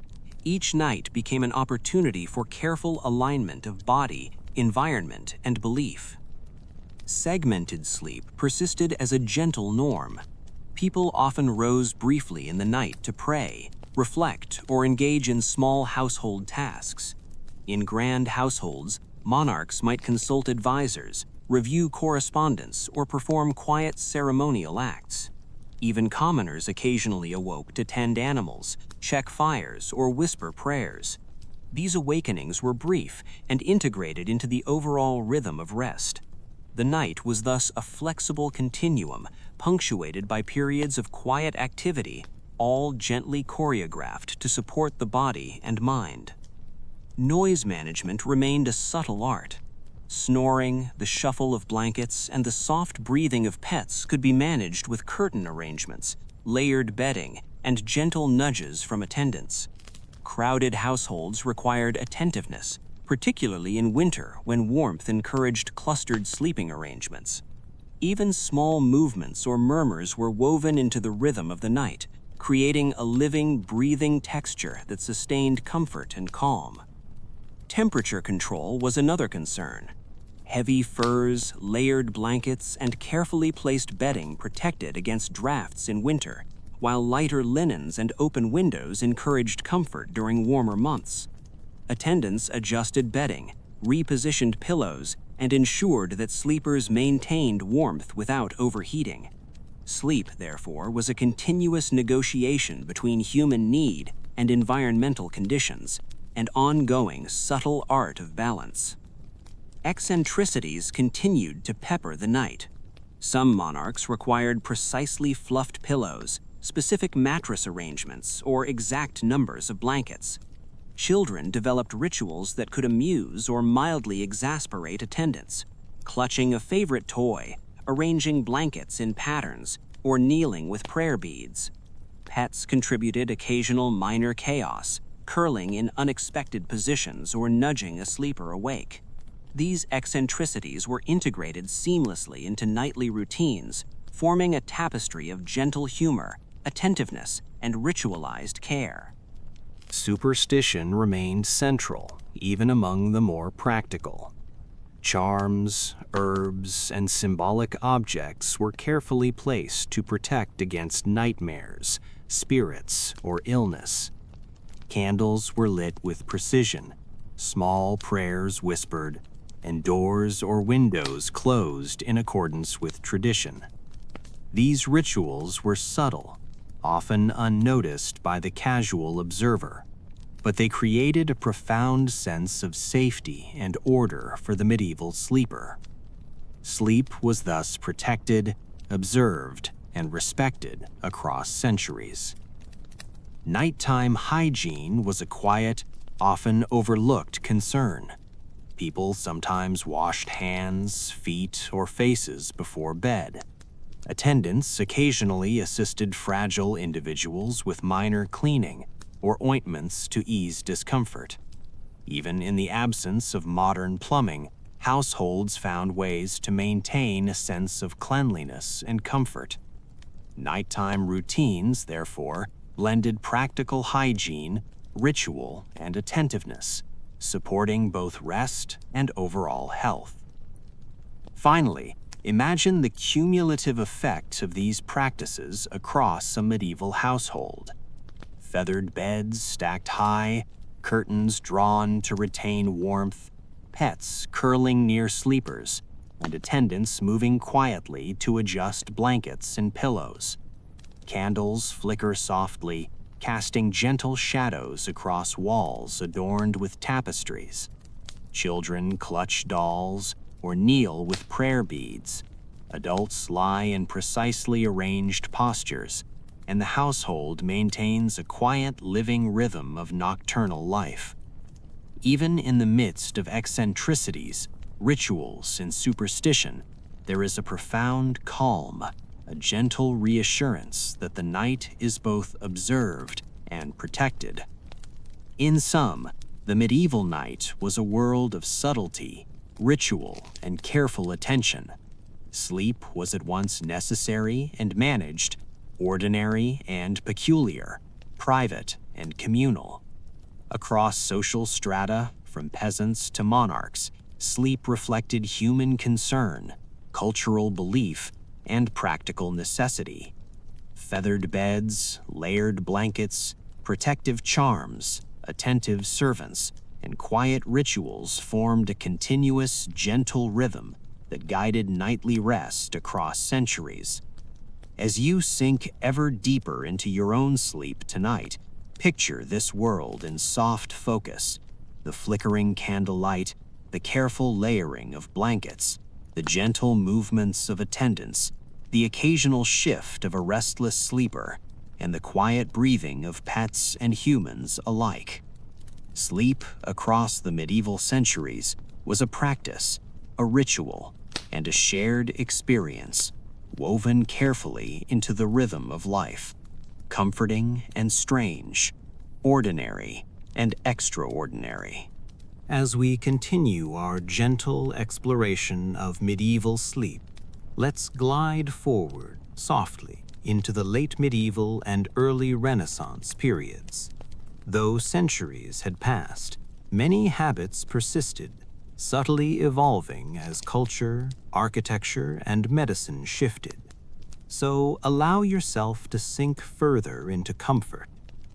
Each night became an opportunity for careful alignment of body, environment, and belief. Segmented sleep persisted as a gentle norm. People often rose briefly in the night to pray, reflect, or engage in small household tasks. In grand households, monarchs might consult advisors, review correspondence, or perform quiet ceremonial acts. Even commoners occasionally awoke to tend animals, check fires, or whisper prayers. These awakenings were brief and integrated into the overall rhythm of rest. The night was thus a flexible continuum, punctuated by periods of quiet activity, all gently choreographed to support the body and mind. Noise management remained a subtle art. Snoring, the shuffle of blankets, and the soft breathing of pets could be managed with curtain arrangements, layered bedding, and gentle nudges from attendants. Crowded households required attentiveness, particularly in winter when warmth encouraged clustered sleeping arrangements. Even small movements or murmurs were woven into the rhythm of the night, creating a living, breathing texture that sustained comfort and calm. Temperature control was another concern. Heavy furs, layered blankets, and carefully placed bedding protected against drafts in winter, while lighter linens and open windows encouraged comfort during warmer months. Attendants adjusted bedding, repositioned pillows, and ensured that sleepers maintained warmth without overheating. Sleep, therefore, was a continuous negotiation between human need and environmental conditions, an ongoing, subtle art of balance. Eccentricities continued to pepper the night. Some monarchs required precisely fluffed pillows, specific mattress arrangements, or exact numbers of blankets. Children developed rituals that could amuse or mildly exasperate attendants, clutching a favorite toy, arranging blankets in patterns, or kneeling with prayer beads. Pets contributed occasional minor chaos, curling in unexpected positions or nudging a sleeper awake. These eccentricities were integrated seamlessly into nightly routines, forming a tapestry of gentle humor, attentiveness, and ritualized care. Superstition remained central, even among the more practical. Charms, herbs, and symbolic objects were carefully placed to protect against nightmares, spirits, or illness. Candles were lit with precision, small prayers whispered, and doors or windows closed in accordance with tradition. These rituals were subtle, often unnoticed by the casual observer, but they created a profound sense of safety and order for the medieval sleeper. Sleep was thus protected, observed, and respected across centuries. Nighttime hygiene was a quiet, often overlooked concern. People sometimes washed hands, feet, or faces before bed. Attendants occasionally assisted fragile individuals with minor cleaning or ointments to ease discomfort. Even in the absence of modern plumbing, households found ways to maintain a sense of cleanliness and comfort. Nighttime routines, therefore, blended practical hygiene, ritual, and attentiveness, supporting both rest and overall health. Finally, imagine the cumulative effect of these practices across a medieval household. Feathered beds stacked high, curtains drawn to retain warmth, pets curling near sleepers, and attendants moving quietly to adjust blankets and pillows. Candles flicker softly, casting gentle shadows across walls adorned with tapestries. Children clutch dolls or kneel with prayer beads. Adults lie in precisely arranged postures, and the household maintains a quiet living rhythm of nocturnal life. Even in the midst of eccentricities, rituals, and superstition, there is a profound calm, a gentle reassurance that the night is both observed and protected. In sum, the medieval night was a world of subtlety, ritual, and careful attention. Sleep was at once necessary and managed, ordinary and peculiar, private and communal. Across social strata, from peasants to monarchs, sleep reflected human concern, cultural belief, and practical necessity. Feathered beds, layered blankets, protective charms, attentive servants, and quiet rituals formed a continuous, gentle rhythm that guided nightly rest across centuries. As you sink ever deeper into your own sleep tonight, picture this world in soft focus: the flickering candlelight, the careful layering of blankets, the gentle movements of attendants, the occasional shift of a restless sleeper, and the quiet breathing of pets and humans alike. Sleep across the medieval centuries was a practice, a ritual, and a shared experience, woven carefully into the rhythm of life, comforting and strange, ordinary and extraordinary. As we continue our gentle exploration of medieval sleep, let's glide forward softly into the late medieval and early Renaissance periods. Though centuries had passed, many habits persisted, subtly evolving as culture, architecture, and medicine shifted. So allow yourself to sink further into comfort.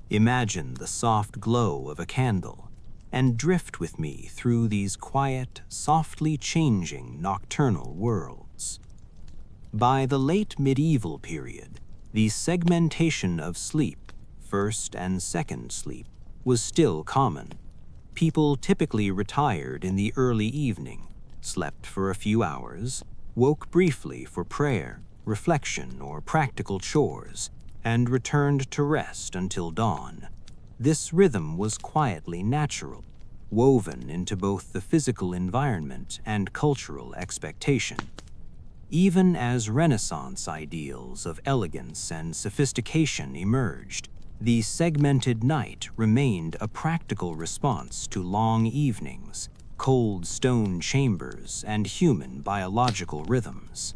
Imagine the soft glow of a candle, and drift with me through these quiet, softly changing nocturnal worlds. By the late medieval period, the segmentation of sleep, first and second sleep, was still common. People typically retired in the early evening, slept for a few hours, woke briefly for prayer, reflection, or practical chores, and returned to rest until dawn. This rhythm was quietly natural, woven into both the physical environment and cultural expectation. Even as Renaissance ideals of elegance and sophistication emerged, the segmented night remained a practical response to long evenings, cold stone chambers, and human biological rhythms.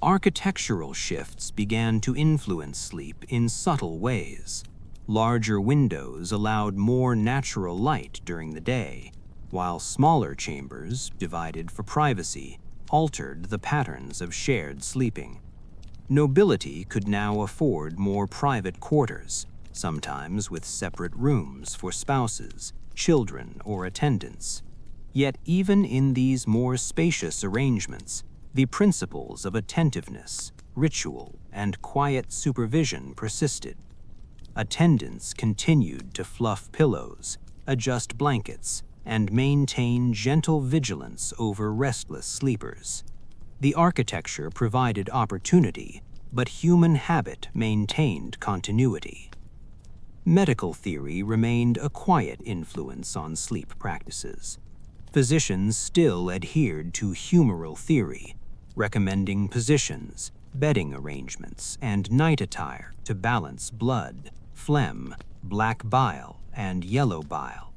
Architectural shifts began to influence sleep in subtle ways. Larger windows allowed more natural light during the day, while smaller chambers, divided for privacy, altered the patterns of shared sleeping. Nobility could now afford more private quarters, sometimes with separate rooms for spouses, children, or attendants. Yet even in these more spacious arrangements, the principles of attentiveness, ritual, and quiet supervision persisted. Attendants continued to fluff pillows, adjust blankets, and maintain gentle vigilance over restless sleepers. The architecture provided opportunity, but human habit maintained continuity. Medical theory remained a quiet influence on sleep practices. Physicians still adhered to humoral theory, recommending positions, bedding arrangements, and night attire to balance blood, phlegm, black bile, and yellow bile.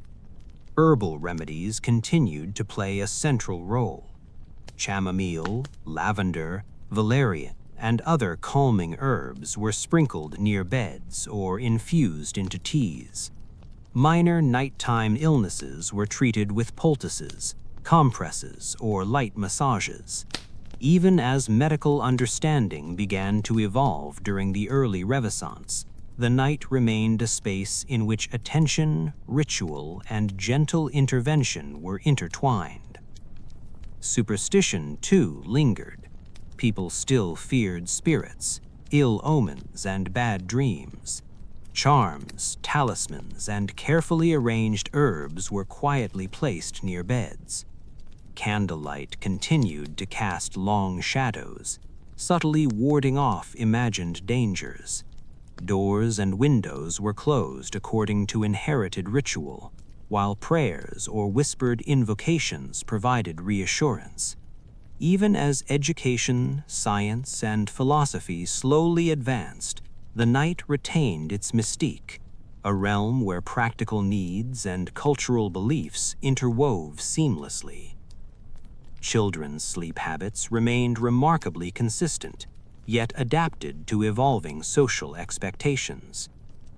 Herbal remedies continued to play a central role. Chamomile, lavender, valerian, and other calming herbs were sprinkled near beds or infused into teas. Minor nighttime illnesses were treated with poultices, compresses, or light massages. Even as medical understanding began to evolve during the early Renaissance, the night remained a space in which attention, ritual, and gentle intervention were intertwined. Superstition, too, lingered. People still feared spirits, ill omens, and bad dreams. Charms, talismans, and carefully arranged herbs were quietly placed near beds. Candlelight continued to cast long shadows, subtly warding off imagined dangers. Doors and windows were closed according to inherited ritual. while prayers or whispered invocations provided reassurance. Even as education, science, and philosophy slowly advanced, the night retained its mystique, a realm where practical needs and cultural beliefs interwove seamlessly. Children's sleep habits remained remarkably consistent, yet adapted to evolving social expectations.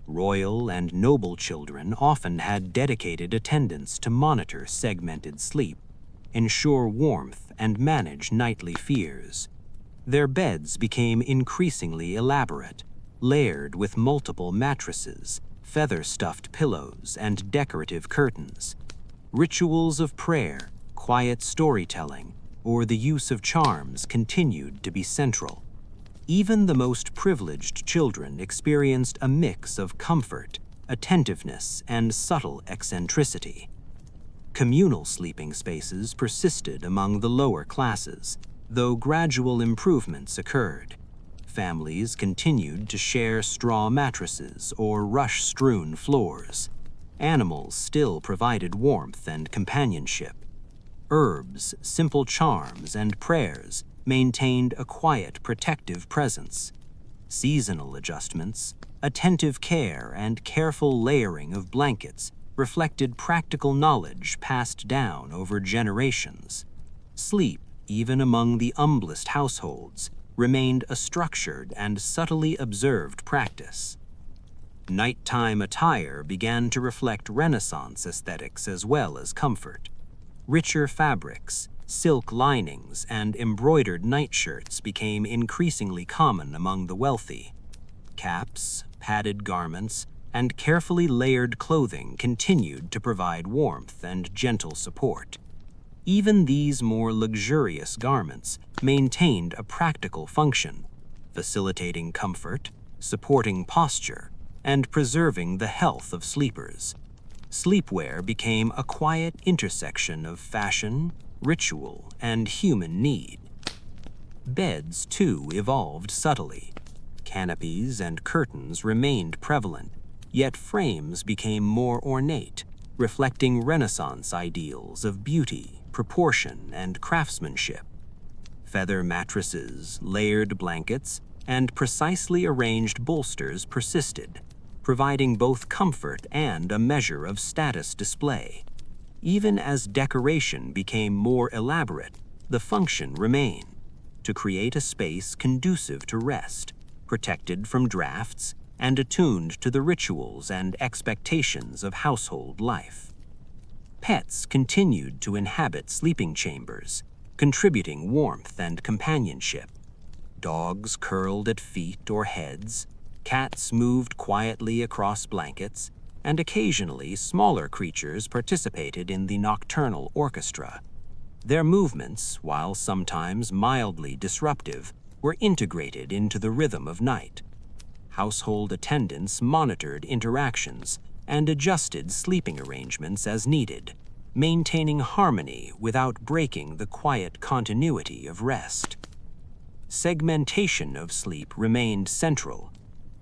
Royal and noble children often had dedicated attendants to monitor segmented sleep, ensure warmth, and manage nightly fears. Their beds became increasingly elaborate, layered with multiple mattresses, feather-stuffed pillows, and decorative curtains. Rituals of prayer, quiet storytelling, or the use of charms continued to be central. Even the most privileged children experienced a mix of comfort, attentiveness, and subtle eccentricity. Communal sleeping spaces persisted among the lower classes, though gradual improvements occurred. Families continued to share straw mattresses or rush-strewn floors. Animals still provided warmth and companionship. Herbs, simple charms, and prayers maintained a quiet, protective presence. Seasonal adjustments, attentive care, and careful layering of blankets reflected practical knowledge passed down over generations. Sleep, even among the humblest households, remained a structured and subtly observed practice. Nighttime attire began to reflect Renaissance aesthetics as well as comfort. Richer fabrics, silk linings, and embroidered nightshirts became increasingly common among the wealthy. Caps, padded garments, and carefully layered clothing continued to provide warmth and gentle support. Even these more luxurious garments maintained a practical function, facilitating comfort, supporting posture, and preserving the health of sleepers. Sleepwear became a quiet intersection of fashion, ritual, and human need. Beds, too, evolved subtly. Canopies and curtains remained prevalent, yet frames became more ornate, reflecting Renaissance ideals of beauty, proportion, and craftsmanship. Feather mattresses, layered blankets, and precisely arranged bolsters persisted, providing both comfort and a measure of status display. Even as decoration became more elaborate, the function remained: to create a space conducive to rest, protected from drafts, and attuned to the rituals and expectations of household life. Pets continued to inhabit sleeping chambers, contributing warmth and companionship. Dogs curled at feet or heads, cats moved quietly across blankets, and occasionally smaller creatures participated in the nocturnal orchestra. Their movements, while sometimes mildly disruptive, were integrated into the rhythm of night. Household attendants monitored interactions and adjusted sleeping arrangements as needed, maintaining harmony without breaking the quiet continuity of rest. Segmentation of sleep remained central.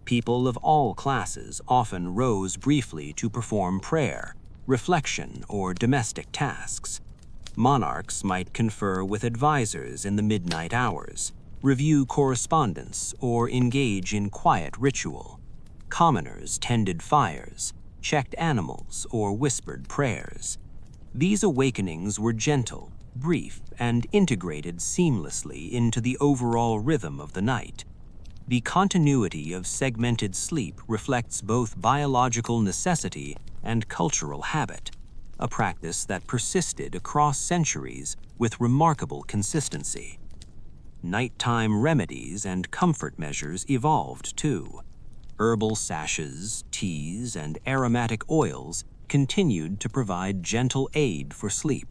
People of all classes often rose briefly to perform prayer, reflection, or domestic tasks. Monarchs might confer with advisors in the midnight hours, review correspondence, or engage in quiet ritual. Commoners tended fires, checked animals, or whispered prayers. These awakenings were gentle, brief, and integrated seamlessly into the overall rhythm of the night. The continuity of segmented sleep reflects both biological necessity and cultural habit, a practice that persisted across centuries with remarkable consistency. Nighttime remedies and comfort measures evolved too. Herbal sashes, teas, and aromatic oils continued to provide gentle aid for sleep.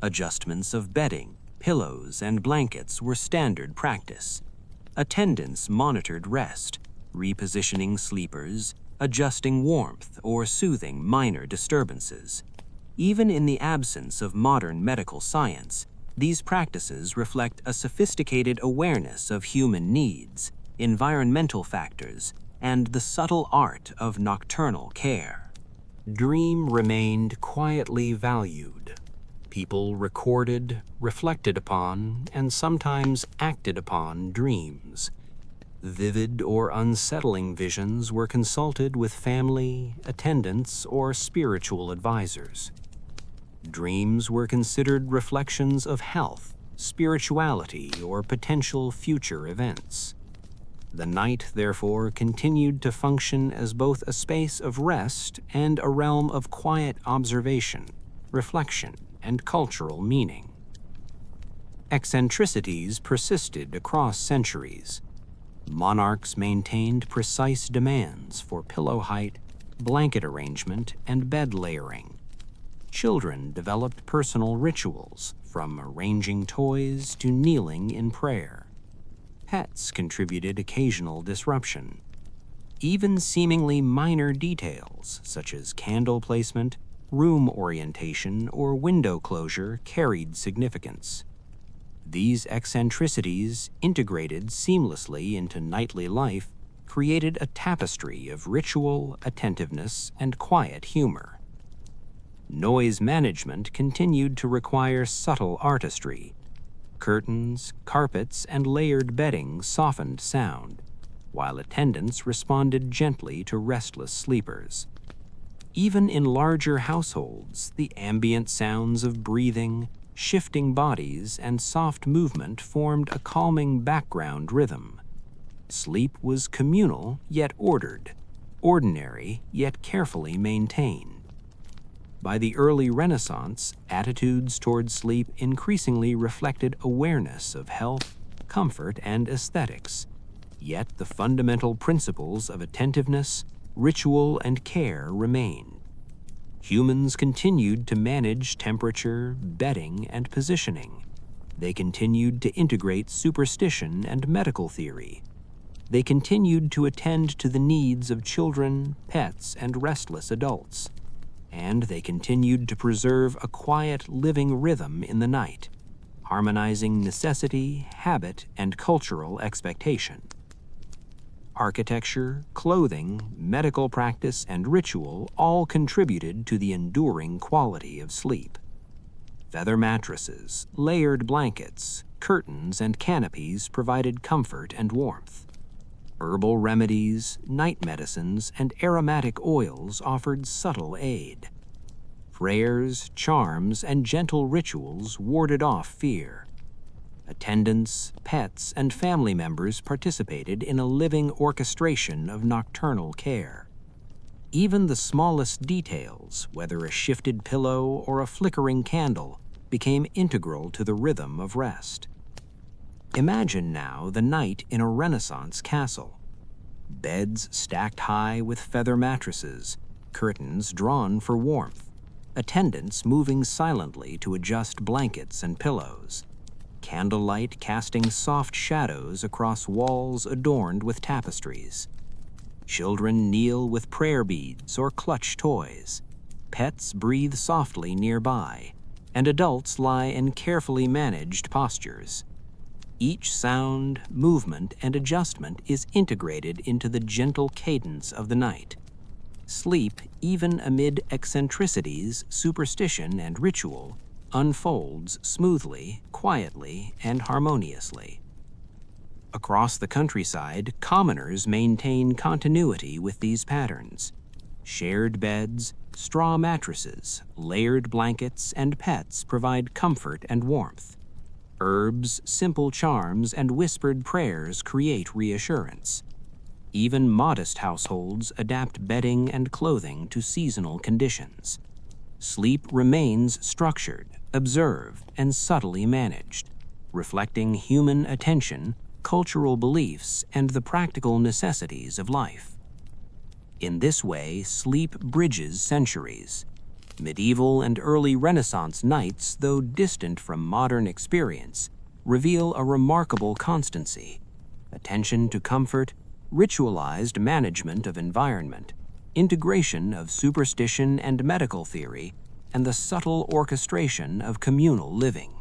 Adjustments of bedding, pillows, and blankets were standard practice. Attendants monitored rest, repositioning sleepers, adjusting warmth, or soothing minor disturbances. Even in the absence of modern medical science, these practices reflect a sophisticated awareness of human needs, environmental factors, and the subtle art of nocturnal care. dream remained quietly valued. People recorded, reflected upon, and sometimes acted upon dreams. Vivid or unsettling visions were consulted with family, attendants, or spiritual advisors. Dreams were considered reflections of health, spirituality, or potential future events. The night, therefore, continued to function as both a space of rest and a realm of quiet observation, reflection, and cultural meaning. Eccentricities persisted across centuries. Monarchs maintained precise demands for pillow height, blanket arrangement, and bed layering. Children developed personal rituals, from arranging toys to kneeling in prayer. Pets contributed occasional disruption. Even seemingly minor details, such as candle placement, room orientation, or window closure, carried significance. These eccentricities, integrated seamlessly into nightly life, created a tapestry of ritual, attentiveness, and quiet humor. Noise management continued to require subtle artistry. Curtains, carpets, and layered bedding softened sound, while attendants responded gently to restless sleepers. Even in larger households, the ambient sounds of breathing, shifting bodies, and soft movement formed a calming background rhythm. Sleep was communal yet ordered, ordinary yet carefully maintained. By the early Renaissance, attitudes toward sleep increasingly reflected awareness of health, comfort, and aesthetics. Yet the fundamental principles of attentiveness, ritual, and care remained. Humans continued to manage temperature, bedding, and positioning. They continued to integrate superstition and medical theory. They continued to attend to the needs of children, pets, and restless adults. And they continued to preserve a quiet living rhythm in the night, harmonizing necessity, habit, and cultural expectation. Architecture, clothing, medical practice, and ritual all contributed to the enduring quality of sleep. Feather mattresses, layered blankets, curtains, and canopies provided comfort and warmth. Herbal remedies, night medicines, and aromatic oils offered subtle aid. Prayers, charms, and gentle rituals warded off fear. Attendants, pets, and family members participated in a living orchestration of nocturnal care. Even the smallest details, whether a shifted pillow or a flickering candle, became integral to the rhythm of rest. Imagine now the night in a Renaissance castle. Beds stacked high with feather mattresses, curtains drawn for warmth, attendants moving silently to adjust blankets and pillows, candlelight casting soft shadows across walls adorned with tapestries. Children kneel with prayer beads or clutch toys. Pets breathe softly nearby, and adults lie in carefully managed postures. Each sound, movement, and adjustment is integrated into the gentle cadence of the night. Sleep, even amid eccentricities, superstition, and ritual, unfolds smoothly, quietly, and harmoniously. Across the countryside, commoners maintain continuity with these patterns. Shared beds, straw mattresses, layered blankets, and pets provide comfort and warmth. Herbs, simple charms, and whispered prayers create reassurance. Even modest households adapt bedding and clothing to seasonal conditions. Sleep remains structured, observed, and subtly managed, reflecting human attention, cultural beliefs, and the practical necessities of life. In this way, sleep bridges centuries. Medieval and early Renaissance nights, though distant from modern experience, reveal a remarkable constancy: attention to comfort, ritualized management of environment, integration of superstition and medical theory, and the subtle orchestration of communal living.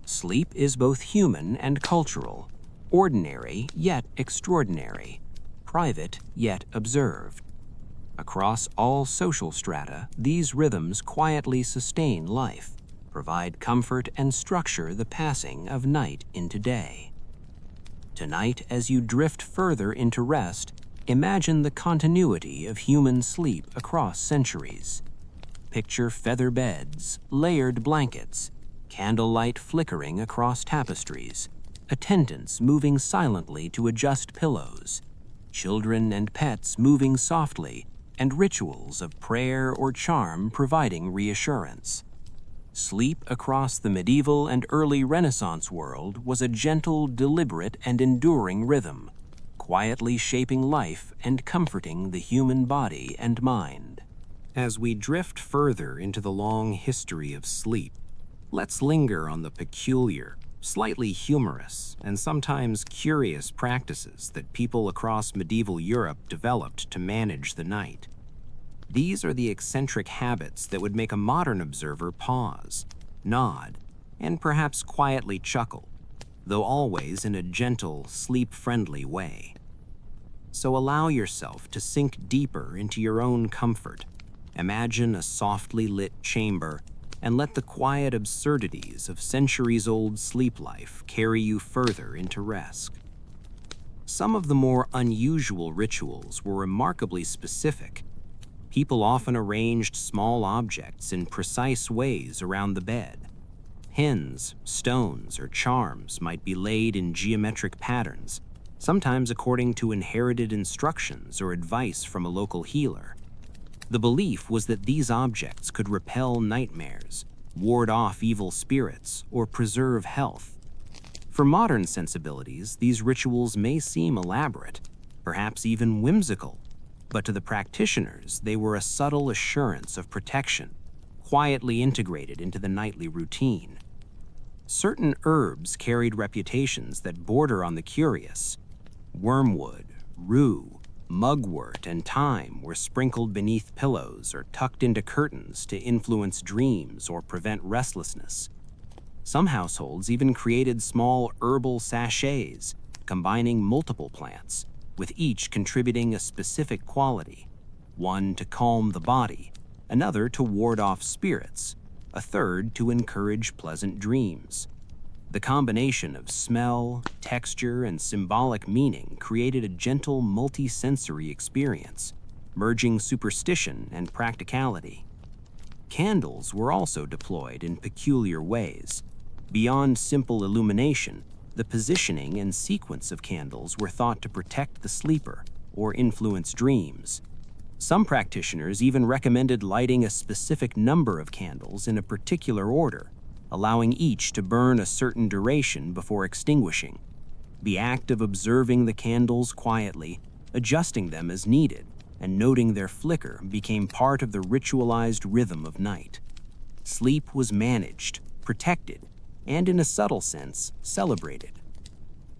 Sleep is both human and cultural, ordinary yet extraordinary, private yet observed. Across all social strata, these rhythms quietly sustain life, provide comfort, and structure the passing of night into day. Tonight, as you drift further into rest, imagine the continuity of human sleep across centuries. Picture feather beds, layered blankets, candlelight flickering across tapestries, attendants moving silently to adjust pillows, children and pets moving softly, and rituals of prayer or charm providing reassurance. Sleep across the medieval and early Renaissance world was a gentle, deliberate, and enduring rhythm, quietly shaping life and comforting the human body and mind. As we drift further into the long history of sleep, let's linger on the peculiar, slightly humorous, and sometimes curious practices that people across medieval Europe developed to manage the night. These are the eccentric habits that would make a modern observer pause, nod, and perhaps quietly chuckle, though always in a gentle, sleep-friendly way. So allow yourself to sink deeper into your own comfort. Imagine a softly lit chamber and let the quiet absurdities of centuries-old sleep life carry you further into rest. Some of the more unusual rituals were remarkably specific. People often arranged small objects in precise ways around the bed. Pins, stones, or charms might be laid in geometric patterns, sometimes according to inherited instructions or advice from a local healer. The belief was that these objects could repel nightmares, ward off evil spirits, or preserve health. For modern sensibilities, these rituals may seem elaborate, perhaps even whimsical, but to the practitioners, they were a subtle assurance of protection, quietly integrated into the nightly routine. Certain herbs carried reputations that border on the curious. Wormwood, rue, mugwort, and thyme were sprinkled beneath pillows or tucked into curtains to influence dreams or prevent restlessness. Some households even created small herbal sachets, combining multiple plants, with each contributing a specific quality, one to calm the body, another to ward off spirits, a third to encourage pleasant dreams. The combination of smell, texture, and symbolic meaning created a gentle multi-sensory experience, merging superstition and practicality. Candles were also deployed in peculiar ways. Beyond simple illumination, the positioning and sequence of candles were thought to protect the sleeper or influence dreams. Some practitioners even recommended lighting a specific number of candles in a particular order, allowing each to burn a certain duration before extinguishing. The act of observing the candles quietly, adjusting them as needed, and noting their flicker became part of the ritualized rhythm of night. Sleep was managed, protected, and in a subtle sense, celebrated.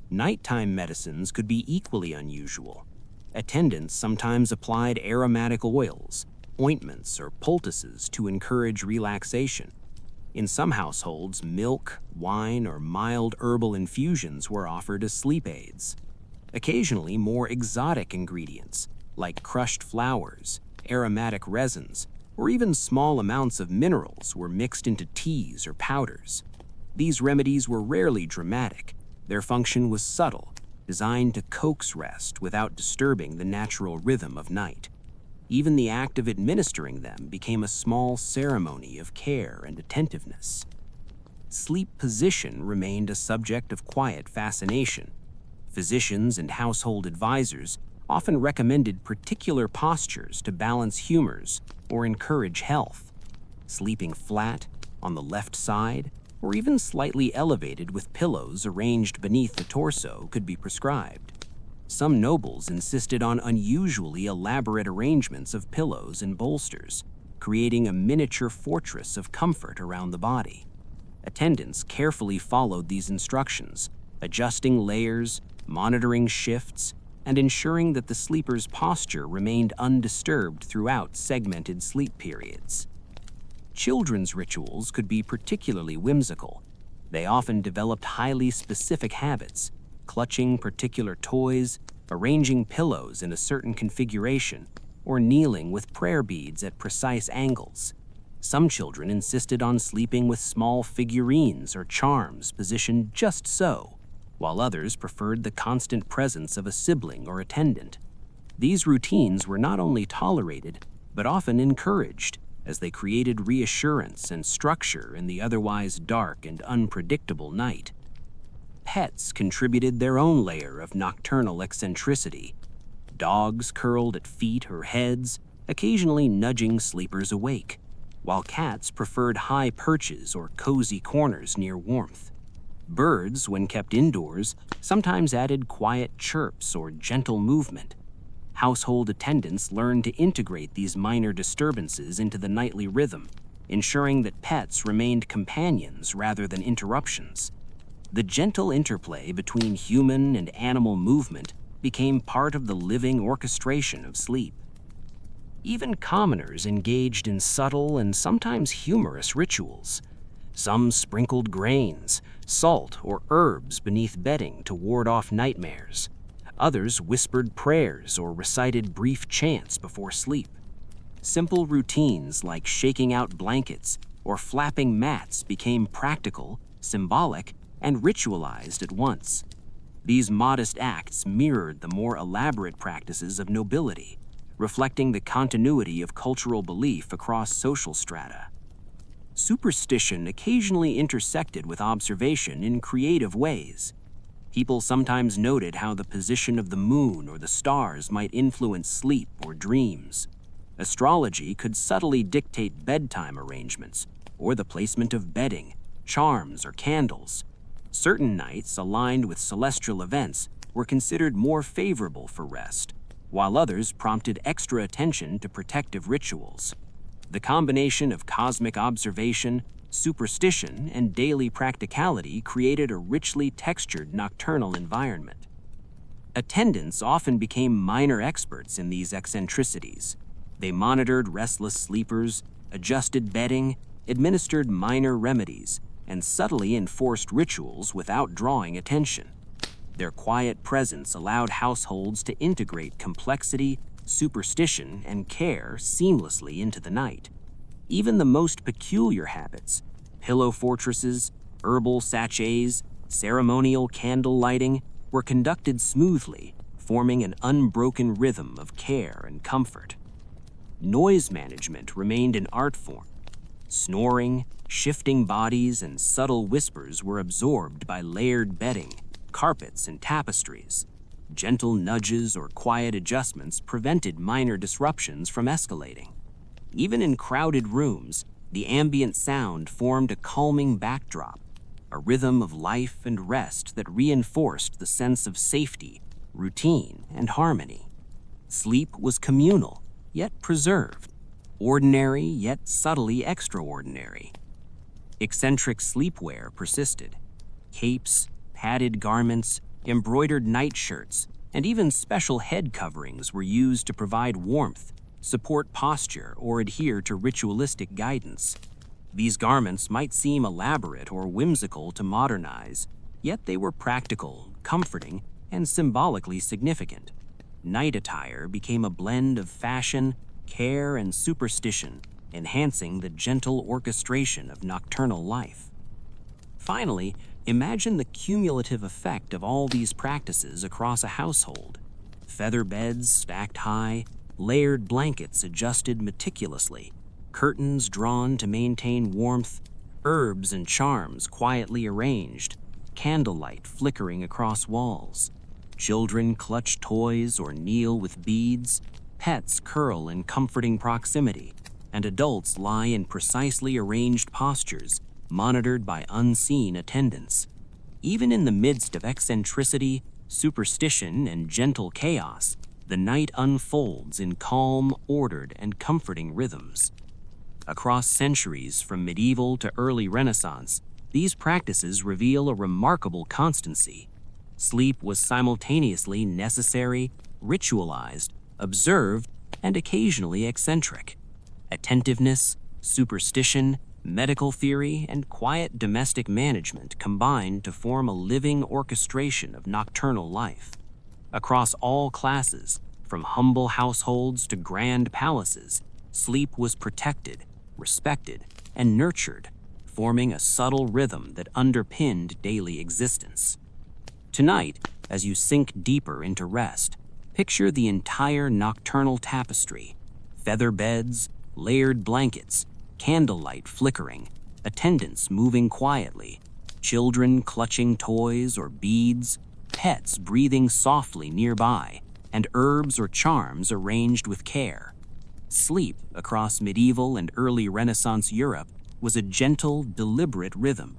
Nighttime medicines could be equally unusual. Attendants sometimes applied aromatic oils, ointments, or poultices to encourage relaxation. In some households, milk, wine, or mild herbal infusions were offered as sleep aids. Occasionally, more exotic ingredients, like crushed flowers, aromatic resins, or even small amounts of minerals were mixed into teas or powders. These remedies were rarely dramatic. Their function was subtle, designed to coax rest without disturbing the natural rhythm of night. Even the act of administering them became a small ceremony of care and attentiveness. Sleep position remained a subject of quiet fascination. Physicians and household advisors often recommended particular postures to balance humors or encourage health. Sleeping flat, on the left side, or even slightly elevated with pillows arranged beneath the torso could be prescribed. Some nobles insisted on unusually elaborate arrangements of pillows and bolsters, creating a miniature fortress of comfort around the body. Attendants carefully followed these instructions, adjusting layers, monitoring shifts, and ensuring that the sleeper's posture remained undisturbed throughout segmented sleep periods. Children's rituals could be particularly whimsical. They often developed highly specific habits, clutching particular toys, arranging pillows in a certain configuration, or kneeling with prayer beads at precise angles. Some children insisted on sleeping with small figurines or charms positioned just so, while others preferred the constant presence of a sibling or attendant. These routines were not only tolerated, but often encouraged, as they created reassurance and structure in the otherwise dark and unpredictable night. Pets contributed their own layer of nocturnal eccentricity. Dogs curled at feet or heads, occasionally nudging sleepers awake, while cats preferred high perches or cozy corners near warmth. Birds, when kept indoors, sometimes added quiet chirps or gentle movement. Household attendants learned to integrate these minor disturbances into the nightly rhythm, ensuring that pets remained companions rather than interruptions. The gentle interplay between human and animal movement became part of the living orchestration of sleep. Even commoners engaged in subtle and sometimes humorous rituals. Some sprinkled grains, salt, or herbs beneath bedding to ward off nightmares. Others whispered prayers or recited brief chants before sleep. Simple routines like shaking out blankets or flapping mats became practical, symbolic, and ritualized at once. These modest acts mirrored the more elaborate practices of nobility, reflecting the continuity of cultural belief across social strata. Superstition occasionally intersected with observation in creative ways. People sometimes noted how the position of the moon or the stars might influence sleep or dreams. Astrology could subtly dictate bedtime arrangements or the placement of bedding, charms, or candles. Certain nights aligned with celestial events were considered more favorable for rest, while others prompted extra attention to protective rituals. The combination of cosmic observation, superstition, and daily practicality created a richly textured nocturnal environment. Attendants often became minor experts in these eccentricities. They monitored restless sleepers, adjusted bedding, administered minor remedies, and subtly enforced rituals without drawing attention. Their quiet presence allowed households to integrate complexity, superstition, and care seamlessly into the night. Even the most peculiar habits, pillow fortresses, herbal sachets, ceremonial candle lighting, were conducted smoothly, forming an unbroken rhythm of care and comfort. Noise management remained an art form. Snoring, shifting bodies, and subtle whispers were absorbed by layered bedding, carpets, and tapestries. Gentle nudges or quiet adjustments prevented minor disruptions from escalating. Even in crowded rooms, the ambient sound formed a calming backdrop, a rhythm of life and rest that reinforced the sense of safety, routine, and harmony. Sleep was communal, yet preserved, ordinary, yet subtly extraordinary. Eccentric sleepwear persisted. Capes, padded garments, embroidered nightshirts, and even special head coverings were used to provide warmth, support posture, or adhere to ritualistic guidance. These garments might seem elaborate or whimsical to modern eyes, yet they were practical, comforting, and symbolically significant. Night attire became a blend of fashion, care, and superstition, enhancing the gentle orchestration of nocturnal life. Finally, imagine the cumulative effect of all these practices across a household. Feather beds stacked high, layered blankets adjusted meticulously, curtains drawn to maintain warmth, herbs and charms quietly arranged, candlelight flickering across walls. Children clutch toys or kneel with beads, pets curl in comforting proximity, and adults lie in precisely arranged postures, monitored by unseen attendants. Even in the midst of eccentricity, superstition, and gentle chaos, the night unfolds in calm, ordered, and comforting rhythms. Across centuries, from medieval to early Renaissance, these practices reveal a remarkable constancy. Sleep was simultaneously necessary, ritualized, observed, and occasionally eccentric. Attentiveness, superstition, medical theory, and quiet domestic management combined to form a living orchestration of nocturnal life. Across all classes, From humble households to grand palaces, sleep was protected, respected, and nurtured, forming a subtle rhythm that underpinned daily existence. Tonight, as you sink deeper into rest, picture the entire nocturnal tapestry: feather beds, layered blankets, candlelight flickering, attendants moving quietly, children clutching toys or beads, pets breathing softly nearby, and herbs or charms arranged with care. Sleep, across medieval and early Renaissance Europe, was a gentle, deliberate rhythm.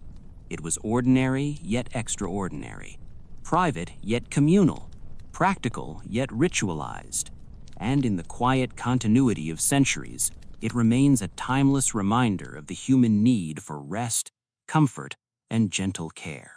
It was ordinary yet extraordinary, private yet communal, practical yet ritualized. And in the quiet continuity of centuries, it remains a timeless reminder of the human need for rest, comfort, and gentle care.